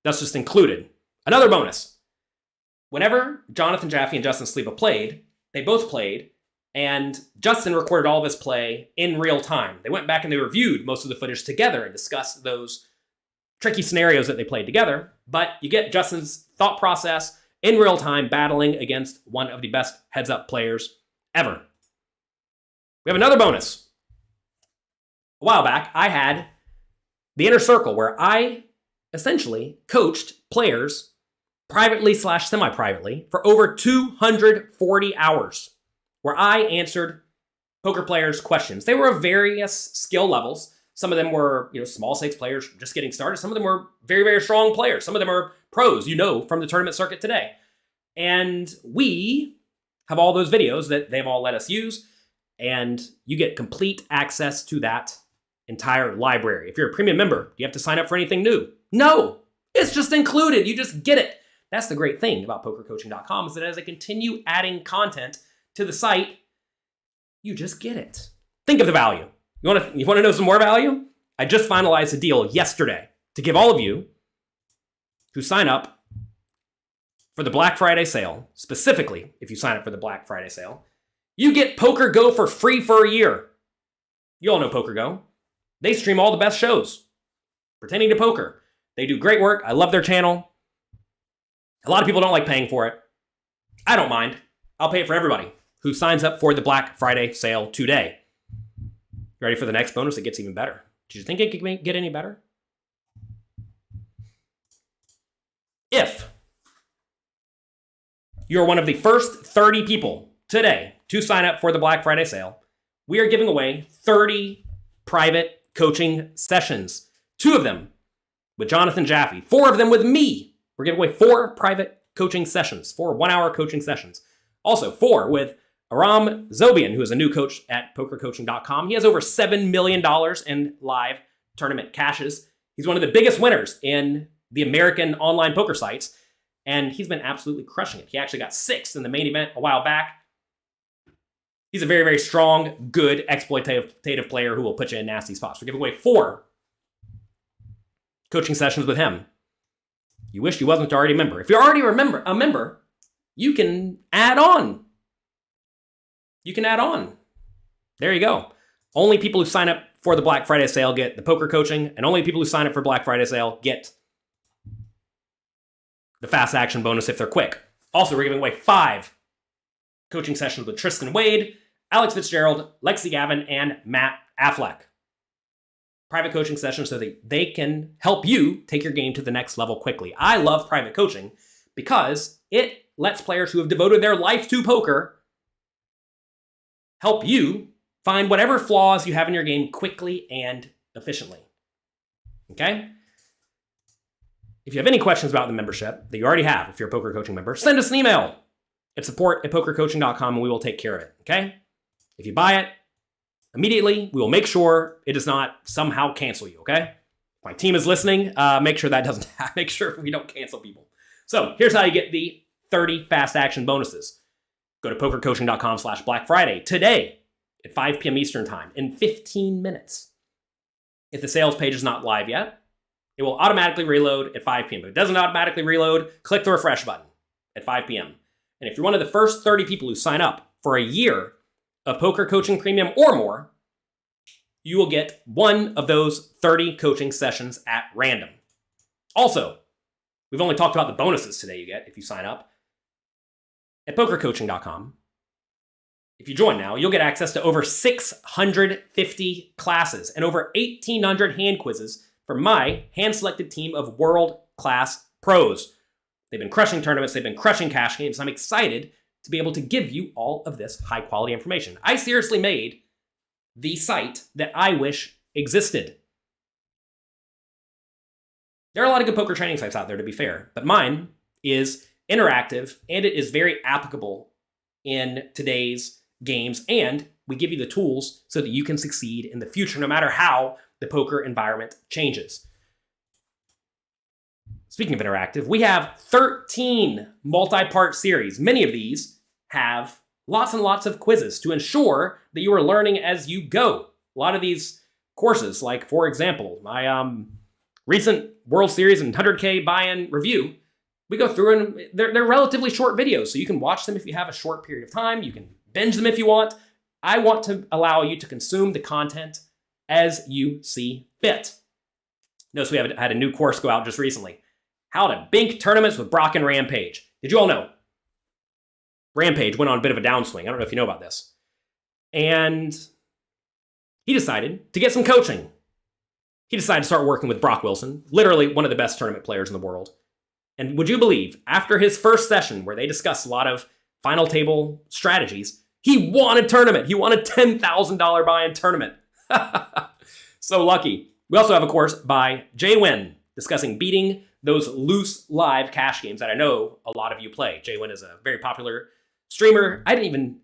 That's just included. Another bonus. Whenever Jonathan Jaffe and Justin Sliva played, they both played, and Justin recorded all of his play in real time. They went back and they reviewed most of the footage together and discussed those tricky scenarios that they played together. But you get Justin's thought process in real time, battling against one of the best heads-up players ever. We have another bonus. A while back, I had the Inner Circle, where I essentially coached players privately / semi-privately for over 240 hours, where I answered poker players' questions. They were of various skill levels. Some of them were, small stakes players just getting started. Some of them were very, very strong players. Some of them are pros, from the tournament circuit today. And we have all those videos that they've all let us use, and you get complete access to that entire library. If you're a premium member, do you have to sign up for anything new? No, it's just included. You just get it. That's the great thing about pokercoaching.com, is that as I continue adding content to the site, you just get it. Think of the value. You want to know some more value? I just finalized a deal yesterday to give all of you who sign up for the Black Friday sale, specifically if you sign up for the Black Friday sale, you get Poker Go for free for a year. You all know Poker Go. They stream all the best shows pertaining to poker. They do great work. I love their channel. A lot of people don't like paying for it. I don't mind. I'll pay it for everybody who signs up for the Black Friday sale today. Ready for the next bonus? It gets even better. Did you think it could get any better? If you're one of the first 30 people today to sign up for the Black Friday sale, we are giving away 30 private coaching sessions. 2 of them with Jonathan Jaffe, 4 of them with me. We're giving away 4 private coaching sessions, 4 1-hour coaching sessions. Also 4 with Aram Zobian, who is a new coach at pokercoaching.com. He has over $7 million in live tournament cashes. He's one of the biggest winners in the American online poker sites, and he's been absolutely crushing it. He actually got 6th in the main event a while back. He's a very, very strong, good, exploitative player who will put you in nasty spots. We're giving away 4 coaching sessions with him. You wish you wasn't already a member. If you're already a member, you can add on. You can add on. There you go. Only people who sign up for the Black Friday sale get the poker coaching, and only people who sign up for Black Friday sale get the fast action bonus if they're quick. Also, we're giving away 5 coaching sessions with Tristan Wade, Alex Fitzgerald, Lexi Gavin, and Matt Affleck. Private coaching sessions so that they can help you take your game to the next level quickly. I love private coaching because it lets players who have devoted their life to poker help you find whatever flaws you have in your game quickly and efficiently. Okay? If you have any questions about the membership that you already have, if you're a poker coaching member, send us an email at support@pokercoaching.com and we will take care of it. Okay? If you buy it, immediately, we will make sure it does not somehow cancel you, okay? If my team is listening, make sure that doesn't happen. Make sure we don't cancel people. So here's how you get the 30 fast action bonuses. Go to pokercoaching.com/Black Friday today at 5 p.m. Eastern time in 15 minutes. If the sales page is not live yet, it will automatically reload at 5 p.m. If it doesn't automatically reload, click the refresh button at 5 p.m. And if you're one of the first 30 people who sign up for a year of Poker Coaching Premium or more, you will get one of those 30 coaching sessions at random. Also, we've only talked about the bonuses today you get if you sign up. At pokercoaching.com, if you join now, you'll get access to over 650 classes and over 1,800 hand quizzes from my hand-selected team of world-class pros. They've been crushing tournaments, they've been crushing cash games. I'm excited to be able to give you all of this high-quality information. I seriously made the site that I wish existed. There are a lot of good poker training sites out there, to be fair, but mine is interactive and it is very applicable in today's games, and we give you the tools so that you can succeed in the future no matter how the poker environment changes. Speaking of interactive, we have 13 multi-part series. Many of these have lots and lots of quizzes to ensure that you are learning as you go. A lot of these courses, like for example, my recent World Series and 100K buy-in review, we go through and they're relatively short videos, so you can watch them if you have a short period of time. You can binge them if you want. I want to allow you to consume the content as you see fit. Notice we have had a new course go out just recently. How to bink tournaments with Brock and Rampage. Did you all know? Rampage went on a bit of a downswing. I don't know if you know about this. And he decided to get some coaching. He decided to start working with Brock Wilson, literally one of the best tournament players in the world. And would you believe, after his first session where they discussed a lot of final table strategies, he won a tournament. He won a $10,000 buy-in tournament. So lucky. We also have a course by Jay Wynn discussing beating those loose live cash games that I know a lot of you play. Jay Wynn is a very popular streamer. I wasn't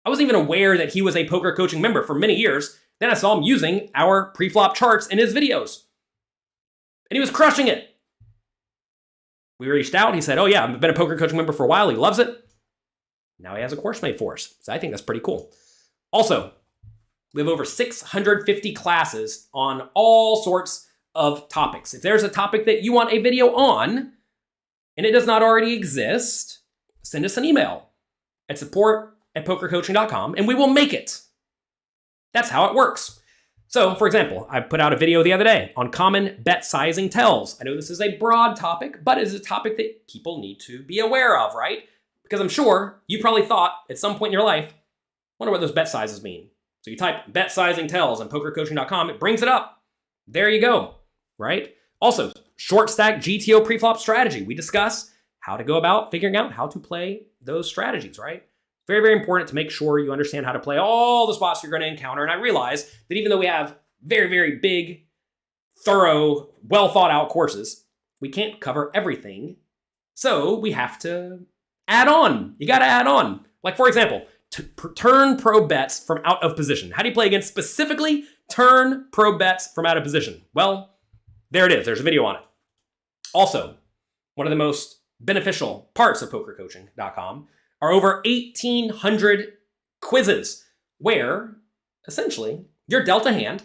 even aware that he was a poker coaching member for many years. Then I saw him using our pre-flop charts in his videos. And he was crushing it. We reached out. He said, oh yeah, I've been a poker coaching member for a while. He loves it. Now he has a course made for us. So I think that's pretty cool. Also, we have over 650 classes on all sorts of topics. If there's a topic that you want a video on and it does not already exist, send us an email at support@pokercoaching.com and we will make it. That's how it works. So, for example, I put out a video the other day on common bet sizing tells. I know this is a broad topic, but it is a topic that people need to be aware of, right? Because I'm sure you probably thought at some point in your life, wonder what those bet sizes mean. So you type bet sizing tells on pokercoaching.com, it brings it up. There you go, right? Also, short stack GTO preflop strategy. We discuss how to go about figuring out how to play those strategies, right? Very, very important to make sure you understand how to play all the spots you're going to encounter. And I realize that even though we have very, very big, thorough, well thought out courses, we can't cover everything. So we have to add on. You got to add on. Like, for example, turn pro bets from out of position. How do you play against specifically turn pro bets from out of position? Well, there it is. There's a video on it. Also, one of the most beneficial parts of pokercoaching.com are over 1,800 quizzes where, essentially, you're dealt a hand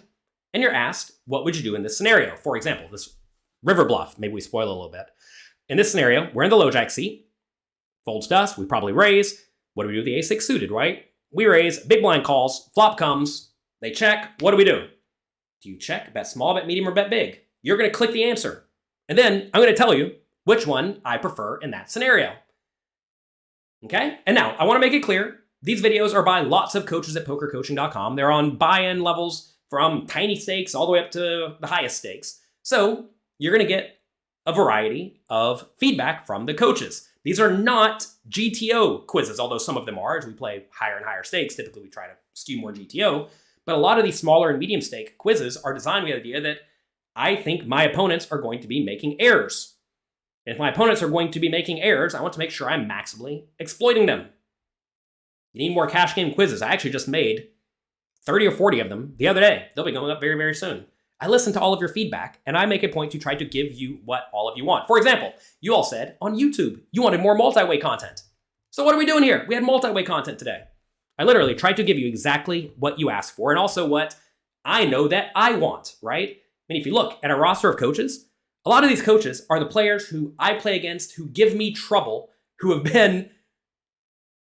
and you're asked, what would you do in this scenario? For example, this river bluff, maybe we spoil a little bit. In this scenario, we're in the low jack seat. Folds to us, we probably raise. What do we do with the ace-6 suited, right? We raise, big blind calls, flop comes, they check. What do? Do you check, bet small, bet medium, or bet big? You're going to click the answer. And then I'm going to tell you which one I prefer in that scenario. Okay? And now, I want to make it clear, these videos are by lots of coaches at pokercoaching.com. They're on buy-in levels from tiny stakes all the way up to the highest stakes. So you're going to get a variety of feedback from the coaches. These are not GTO quizzes, although some of them are. As we play higher and higher stakes, typically we try to skew more GTO. But a lot of these smaller and medium stake quizzes are designed with the idea that I think my opponents are going to be making errors. And if my opponents are going to be making errors, I want to make sure I'm maximally exploiting them. You need more cash game quizzes. I actually just made 30 or 40 of them the other day. They'll be going up very, very soon. I listen to all of your feedback, and I make a point to try to give you what all of you want. For example, you all said on YouTube you wanted more multi-way content. So what are we doing here? We had multi-way content today. I literally tried to give you exactly what you asked for and also what I know that I want, right? I mean, if you look at a roster of coaches, a lot of these coaches are the players who I play against who give me trouble, who have been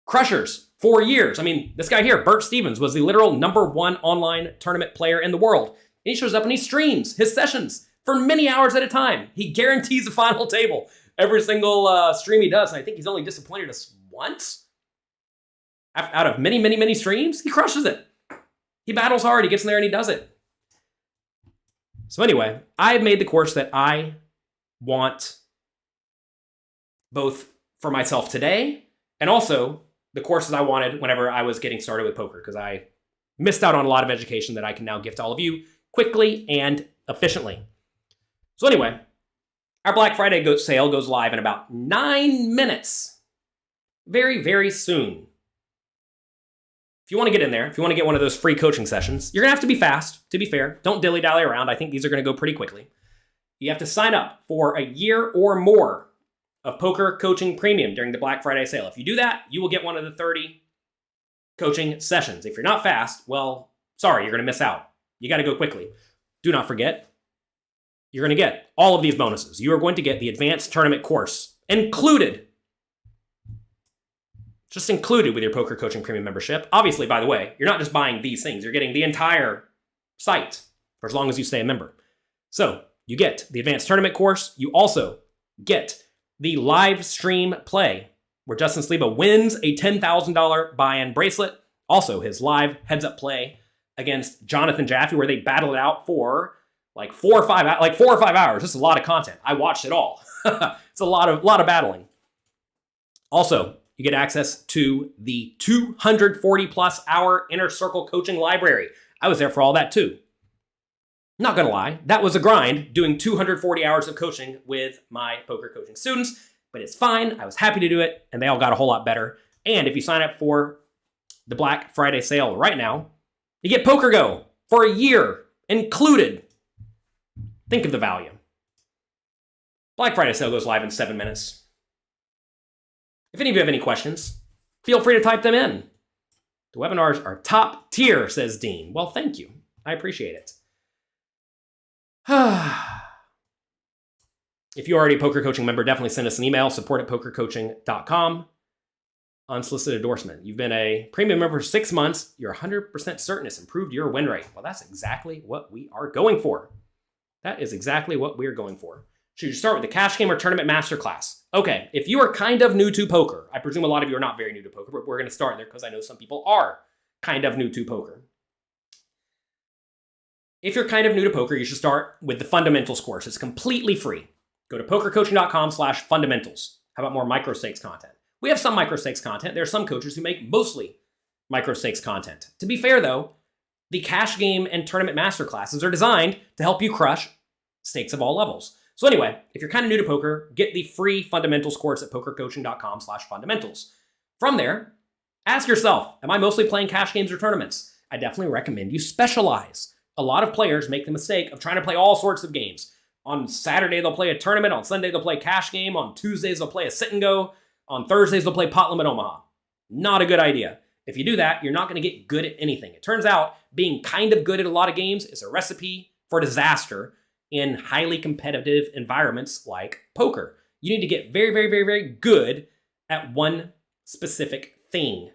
crushers for years. I mean, this guy here, Bert Stevens, was the literal #1 online tournament player in the world. And he shows up and he streams his sessions for many hours at a time. He guarantees a final table every single stream he does. And I think he's only disappointed us once. Out of many, many, many streams, he crushes it. He battles hard, he gets in there and he does it. So anyway, I've made the course that I want both for myself today and also the courses I wanted whenever I was getting started with poker, because I missed out on a lot of education that I can now give to all of you quickly and efficiently. So anyway, Our Black Friday sale goes live in about 9 minutes. Very, very soon. If you want to get in there, if you want to get one of those free coaching sessions, you're going to have to be fast, to be fair. Don't dilly-dally around. I think these are going to go pretty quickly. You have to sign up for a year or more of Poker Coaching Premium during the Black Friday sale. If you do that, you will get one of the 30 coaching sessions. If you're not fast, well, sorry, you're going to miss out. You got to go quickly. Do not forget, you're going to get all of these bonuses. You are going to get the advanced tournament course included. Just included with your Poker Coaching Premium membership. Obviously, by the way, you're not just buying these things. You're getting the entire site for as long as you stay a member. So you get the advanced tournament course. You also get the live stream play where Justin Sliba wins a $10,000 buy-in bracelet. Also, his live heads-up play against Jonathan Jaffe where they battle it out for like 4 or 5 hours. This is a lot of content. I watched it all. It's a lot of battling. Also, you get access to the 240 plus hour Inner Circle coaching library. I was there for all that too. Not gonna lie, that was a grind doing 240 hours of coaching with my poker coaching students, but it's fine. I was happy to do it and they all got a whole lot better. And if you sign up for the Black Friday sale right now, you get Poker Go for a year included. Think of the value. Black Friday sale goes live in 7 minutes. If any of you have any questions, feel free to type them in. The webinars are top tier, says Dean. Well, thank you. I appreciate it. If you're already a Poker Coaching member, definitely send us an email, support@pokercoaching.com. Unsolicited endorsement. You've been a premium member for 6 months. You're 100% certain it's improved your win rate. Well, that's exactly what we are going for. That is exactly what we're going for. Should you start with the cash game or tournament masterclass? Okay, if you are kind of new to poker, I presume a lot of you are not very new to poker, but we're going to start there because I know some people are kind of new to poker. If you're kind of new to poker, you should start with the fundamentals course. It's completely free. Go to pokercoaching.com/fundamentals. How about more micro stakes content? We have some micro stakes content. There are some coaches who make mostly micro stakes content. To be fair though, the cash game and tournament masterclasses are designed to help you crush stakes of all levels. So anyway, if you're kind of new to poker, get the free fundamentals course at pokercoaching.com/fundamentals. From there, ask yourself, am I mostly playing cash games or tournaments? I definitely recommend you specialize. A lot of players make the mistake of trying to play all sorts of games. On Saturday, they'll play a tournament. On Sunday, they'll play cash game. On Tuesdays, they'll play a sit and go. On Thursdays, they'll play Pot Limit Omaha. Not a good idea. If you do that, you're not going to get good at anything. It turns out being kind of good at a lot of games is a recipe for disaster in highly competitive environments like poker. You need to get very, very, very, very good at one specific thing,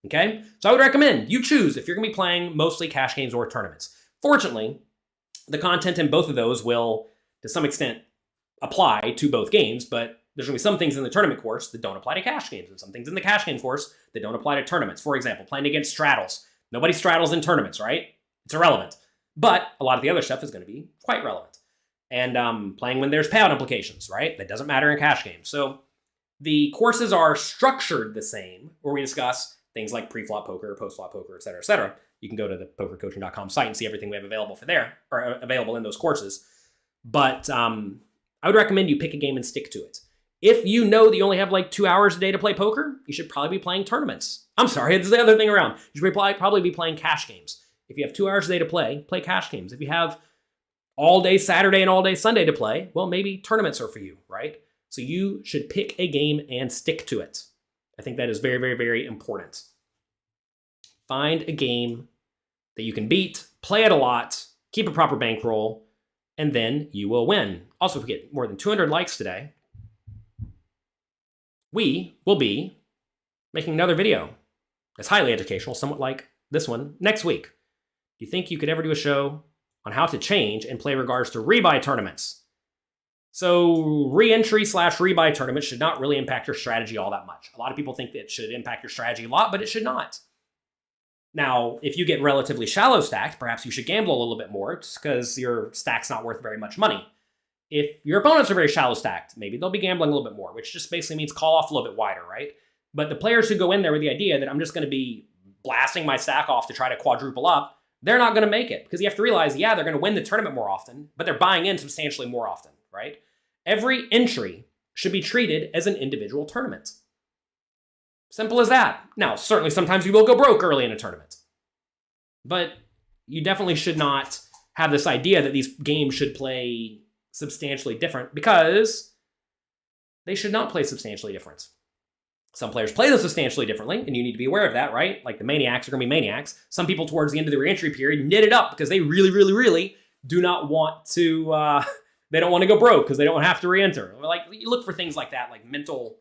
okay? So I would recommend you choose if you're gonna be playing mostly cash games or tournaments. Fortunately, the content in both of those will, to some extent, apply to both games, but there's gonna be some things in the tournament course that don't apply to cash games, and some things in the cash game course that don't apply to tournaments. For example, playing against straddles. Nobody straddles in tournaments, right? It's irrelevant. But a lot of the other stuff is gonna be quite relevant. And playing when there's payout implications, right? That doesn't matter in cash games. So the courses are structured the same, where we discuss things like pre-flop poker, post-flop poker, et cetera, et cetera. You can go to the pokercoaching.com site and see everything we have available for there, or available in those courses. But I would recommend you pick a game and stick to it. If you know that you only have like 2 hours a day to play poker, you should probably be playing tournaments. I'm sorry, it's the other thing around. You should probably be playing cash games. If you have 2 hours a day to play cash games. If you have all day Saturday and all day Sunday to play, well, maybe tournaments are for you, right? So you should pick a game and stick to it. I think that is very, very, very important. Find a game that you can beat, play it a lot, keep a proper bankroll, and then you will win. Also, if we get more than 200 likes today, we will be making another video that's highly educational, somewhat like this one, next week. Do you think you could ever do a show on how to change and play regards to rebuy tournaments? So re-entry / rebuy tournaments should not really impact your strategy all that much. A lot of people think that it should impact your strategy a lot, but it should not. Now, if you get relatively shallow stacked, perhaps you should gamble a little bit more because your stack's not worth very much money. If your opponents are very shallow stacked, maybe they'll be gambling a little bit more, which just basically means call off a little bit wider, right? But the players who go in there with the idea that I'm just going to be blasting my stack off to try to quadruple up, they're not going to make it because you have to realize, yeah, they're going to win the tournament more often, but they're buying in substantially more often, right? Every entry should be treated as an individual tournament. Simple as that. Now, certainly sometimes you will go broke early in a tournament, but you definitely should not have this idea that these games should play substantially different, because they should not play substantially different. Some players play them substantially differently, and you need to be aware of that, right? Like the maniacs are going to be maniacs. Some people towards the end of their entry period knit it up because they really, really, really do not want to, they don't want to go broke because they don't have to re-enter. Like, you look for things like that, like mental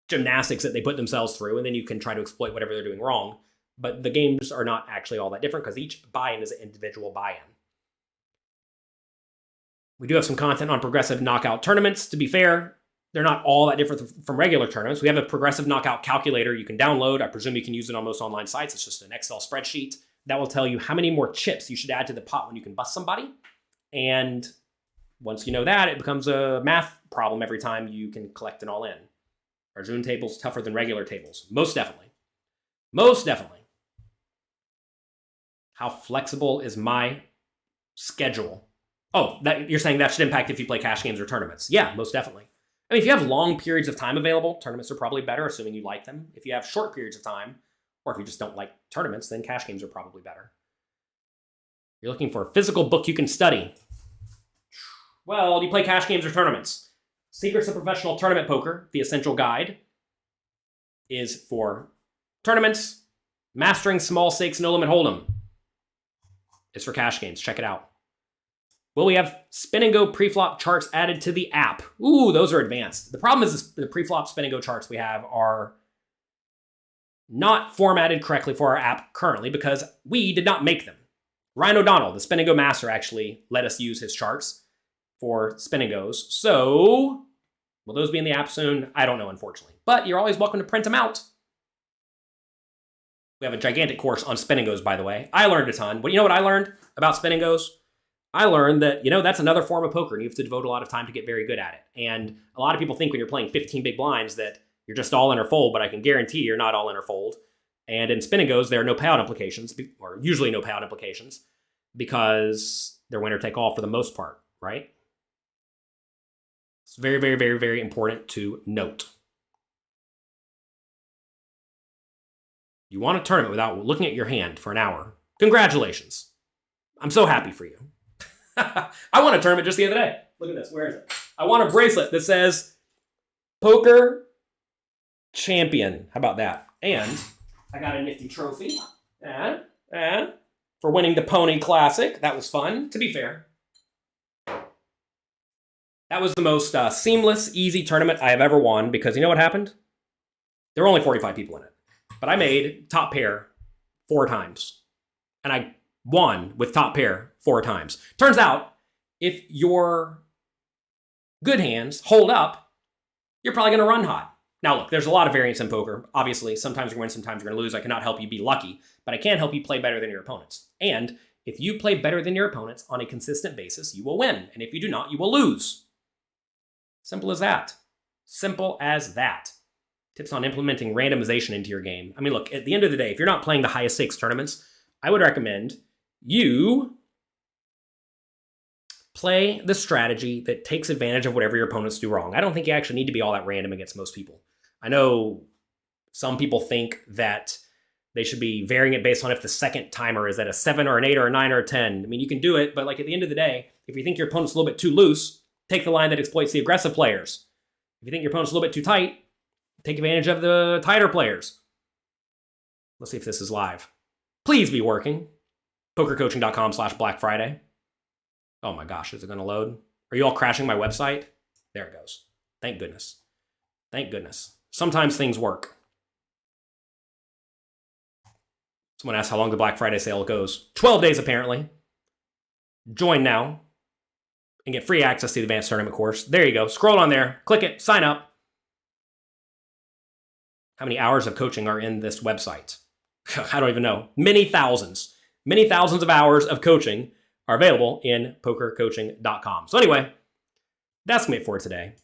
gymnastics that they put themselves through, and then you can try to exploit whatever they're doing wrong. But the games are not actually all that different because each buy-in is an individual buy-in. We do have some content on progressive knockout tournaments. To be fair, they're not all that different from regular tournaments. We have a progressive knockout calculator you can download. I presume you can use it on most online sites. It's just an Excel spreadsheet that will tell you how many more chips you should add to the pot when you can bust somebody. And once you know that, it becomes a math problem every time you can collect an all-in. Are Zoom tables tougher than regular tables? Most definitely. Most definitely. How flexible is my schedule? Oh, that you're saying that should impact if you play cash games or tournaments. Yeah, most definitely. I mean, if you have long periods of time available, tournaments are probably better, assuming you like them. If you have short periods of time, or if you just don't like tournaments, then cash games are probably better. You're looking for a physical book you can study. Well, do you play cash games or tournaments? Secrets of Professional Tournament Poker, the essential guide, is for tournaments. Mastering Small Stakes No Limit Hold'em is for cash games. Check it out. Will we have spin and go preflop charts added to the app? Ooh, those are advanced. The problem is the preflop spin and go charts we have are not formatted correctly for our app currently because we did not make them. Ryan O'Donnell, the spin and go master, actually let us use his charts for spin and goes. So will those be in the app soon? I don't know, unfortunately. But you're always welcome to print them out. We have a gigantic course on spin and goes, by the way. I learned a ton. But you know what I learned about spin and goes? I learned that, that's another form of poker, and you have to devote a lot of time to get very good at it. And a lot of people think when you're playing 15 big blinds that you're just all in or fold, but I can guarantee you're not all in or fold. And in spin and goes, there are no payout implications, or usually no payout implications, because they're winner take all for the most part, right? It's very, very, very, very important to note. You want a tournament without looking at your hand for an hour. Congratulations. I'm so happy for you. I won a tournament just the other day. Look at this. Where is it? I won a bracelet that says Poker Champion. How about that? And I got a nifty trophy. For winning the Pony Classic. That was fun, to be fair. That was the most seamless, easy tournament I have ever won because you know what happened? There were only 45 people in it. But I made top pair 4 times. And I won with top pair 4 times. Turns out, if your good hands hold up, you're probably going to run hot. Now look, there's a lot of variance in poker. Obviously, sometimes you're going to win, sometimes you're going to lose. I cannot help you be lucky, but I can help you play better than your opponents. And if you play better than your opponents on a consistent basis, you will win. And if you do not, you will lose. Simple as that. Simple as that. Tips on implementing randomization into your game. I mean, look, at the end of the day, if you're not playing the highest stakes tournaments, I would recommend you play the strategy that takes advantage of whatever your opponents do wrong. I don't think you actually need to be all that random against most people. I know some people think that they should be varying it based on if the second timer is at a 7 or an 8 or a 9 or a 10. I mean, you can do it, but like at the end of the day, if you think your opponent's a little bit too loose, take the line that exploits the aggressive players. If you think your opponent's a little bit too tight, take advantage of the tighter players. Let's see if this is live. Please be working. Pokercoaching.com/Black Friday. Oh my gosh, is it going to load? Are you all crashing my website? There it goes. Thank goodness. Thank goodness. Sometimes things work. Someone asked how long the Black Friday sale goes. 12 days, apparently. Join now and get free access to the advanced tournament course. There you go. Scroll on there. Click it. Sign up. How many hours of coaching are in this website? I don't even know. Many thousands. Many thousands of hours of coaching are available in pokercoaching.com. So anyway, that's it for today.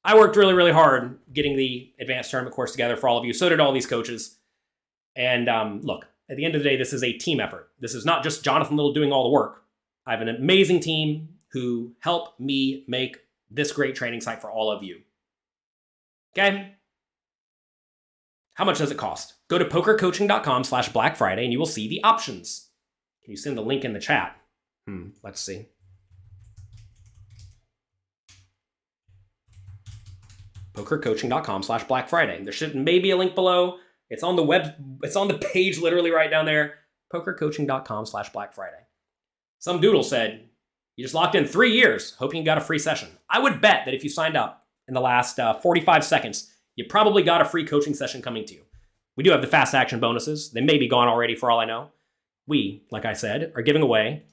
I worked really, really hard getting the advanced tournament course together for all of you. So did all these coaches. And look, at the end of the day, this is a team effort. This is not just Jonathan Little doing all the work. I have an amazing team who help me make this great training site for all of you. Okay? How much does it cost? Go to pokercoaching.com/Black Friday and you will see the options. Can you send the link in the chat? Let's see. pokercoaching.com/Black Friday. There should maybe a link below. It's on the web. It's on the page literally right down there. pokercoaching.com/Black Friday. Some doodle said, you just locked in 3 years, hoping you got a free session. I would bet that if you signed up in the last 45 seconds, you probably got a free coaching session coming to you. We do have the fast action bonuses. They may be gone already for all I know. We, like I said, are giving away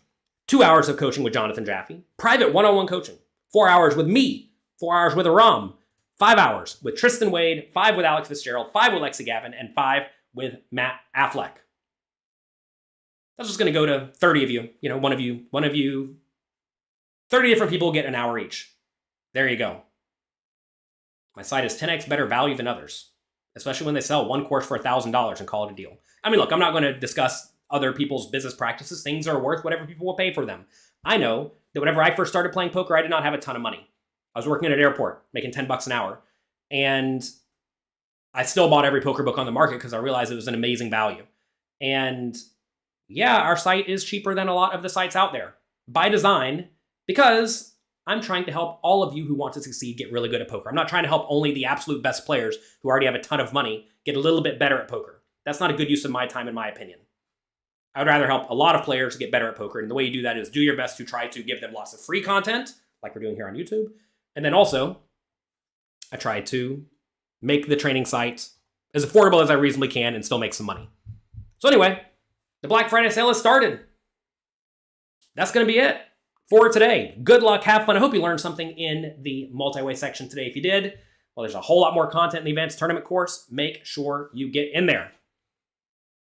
2 hours of coaching with Jonathan Jaffe, private one-on-one coaching, 4 hours with me, 4 hours with Aram, 5 hours with Tristan Wade, 5 with Alex Fitzgerald, 5 with Lexi Gavin, and 5 with Matt Affleck. That's just going to go to 30 of you. You know, one of you, 30 different people get an hour each. There you go. My site is 10x better value than others, especially when they sell one course for $1,000 and call it a deal. I mean, look, I'm not going to discuss other people's business practices. Things are worth whatever people will pay for them. I know that whenever I first started playing poker, I did not have a ton of money. I was working at an airport, making $10 an hour. And I still bought every poker book on the market because I realized it was an amazing value. And yeah, our site is cheaper than a lot of the sites out there by design, because I'm trying to help all of you who want to succeed get really good at poker. I'm not trying to help only the absolute best players who already have a ton of money get a little bit better at poker. That's not a good use of my time, in my opinion. I would rather help a lot of players get better at poker. And the way you do that is do your best to try to give them lots of free content, like we're doing here on YouTube. And then also, I try to make the training site as affordable as I reasonably can and still make some money. So anyway, the Black Friday sale has started. That's going to be it for today. Good luck, have fun. I hope you learned something in the multi-way section today. If you did, well, there's a whole lot more content in the advanced tournament course. Make sure you get in there.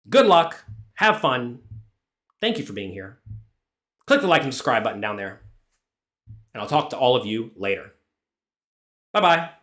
Good luck, have fun. Thank you for being here. Click the like and subscribe button down there. And I'll talk to all of you later. Bye-bye.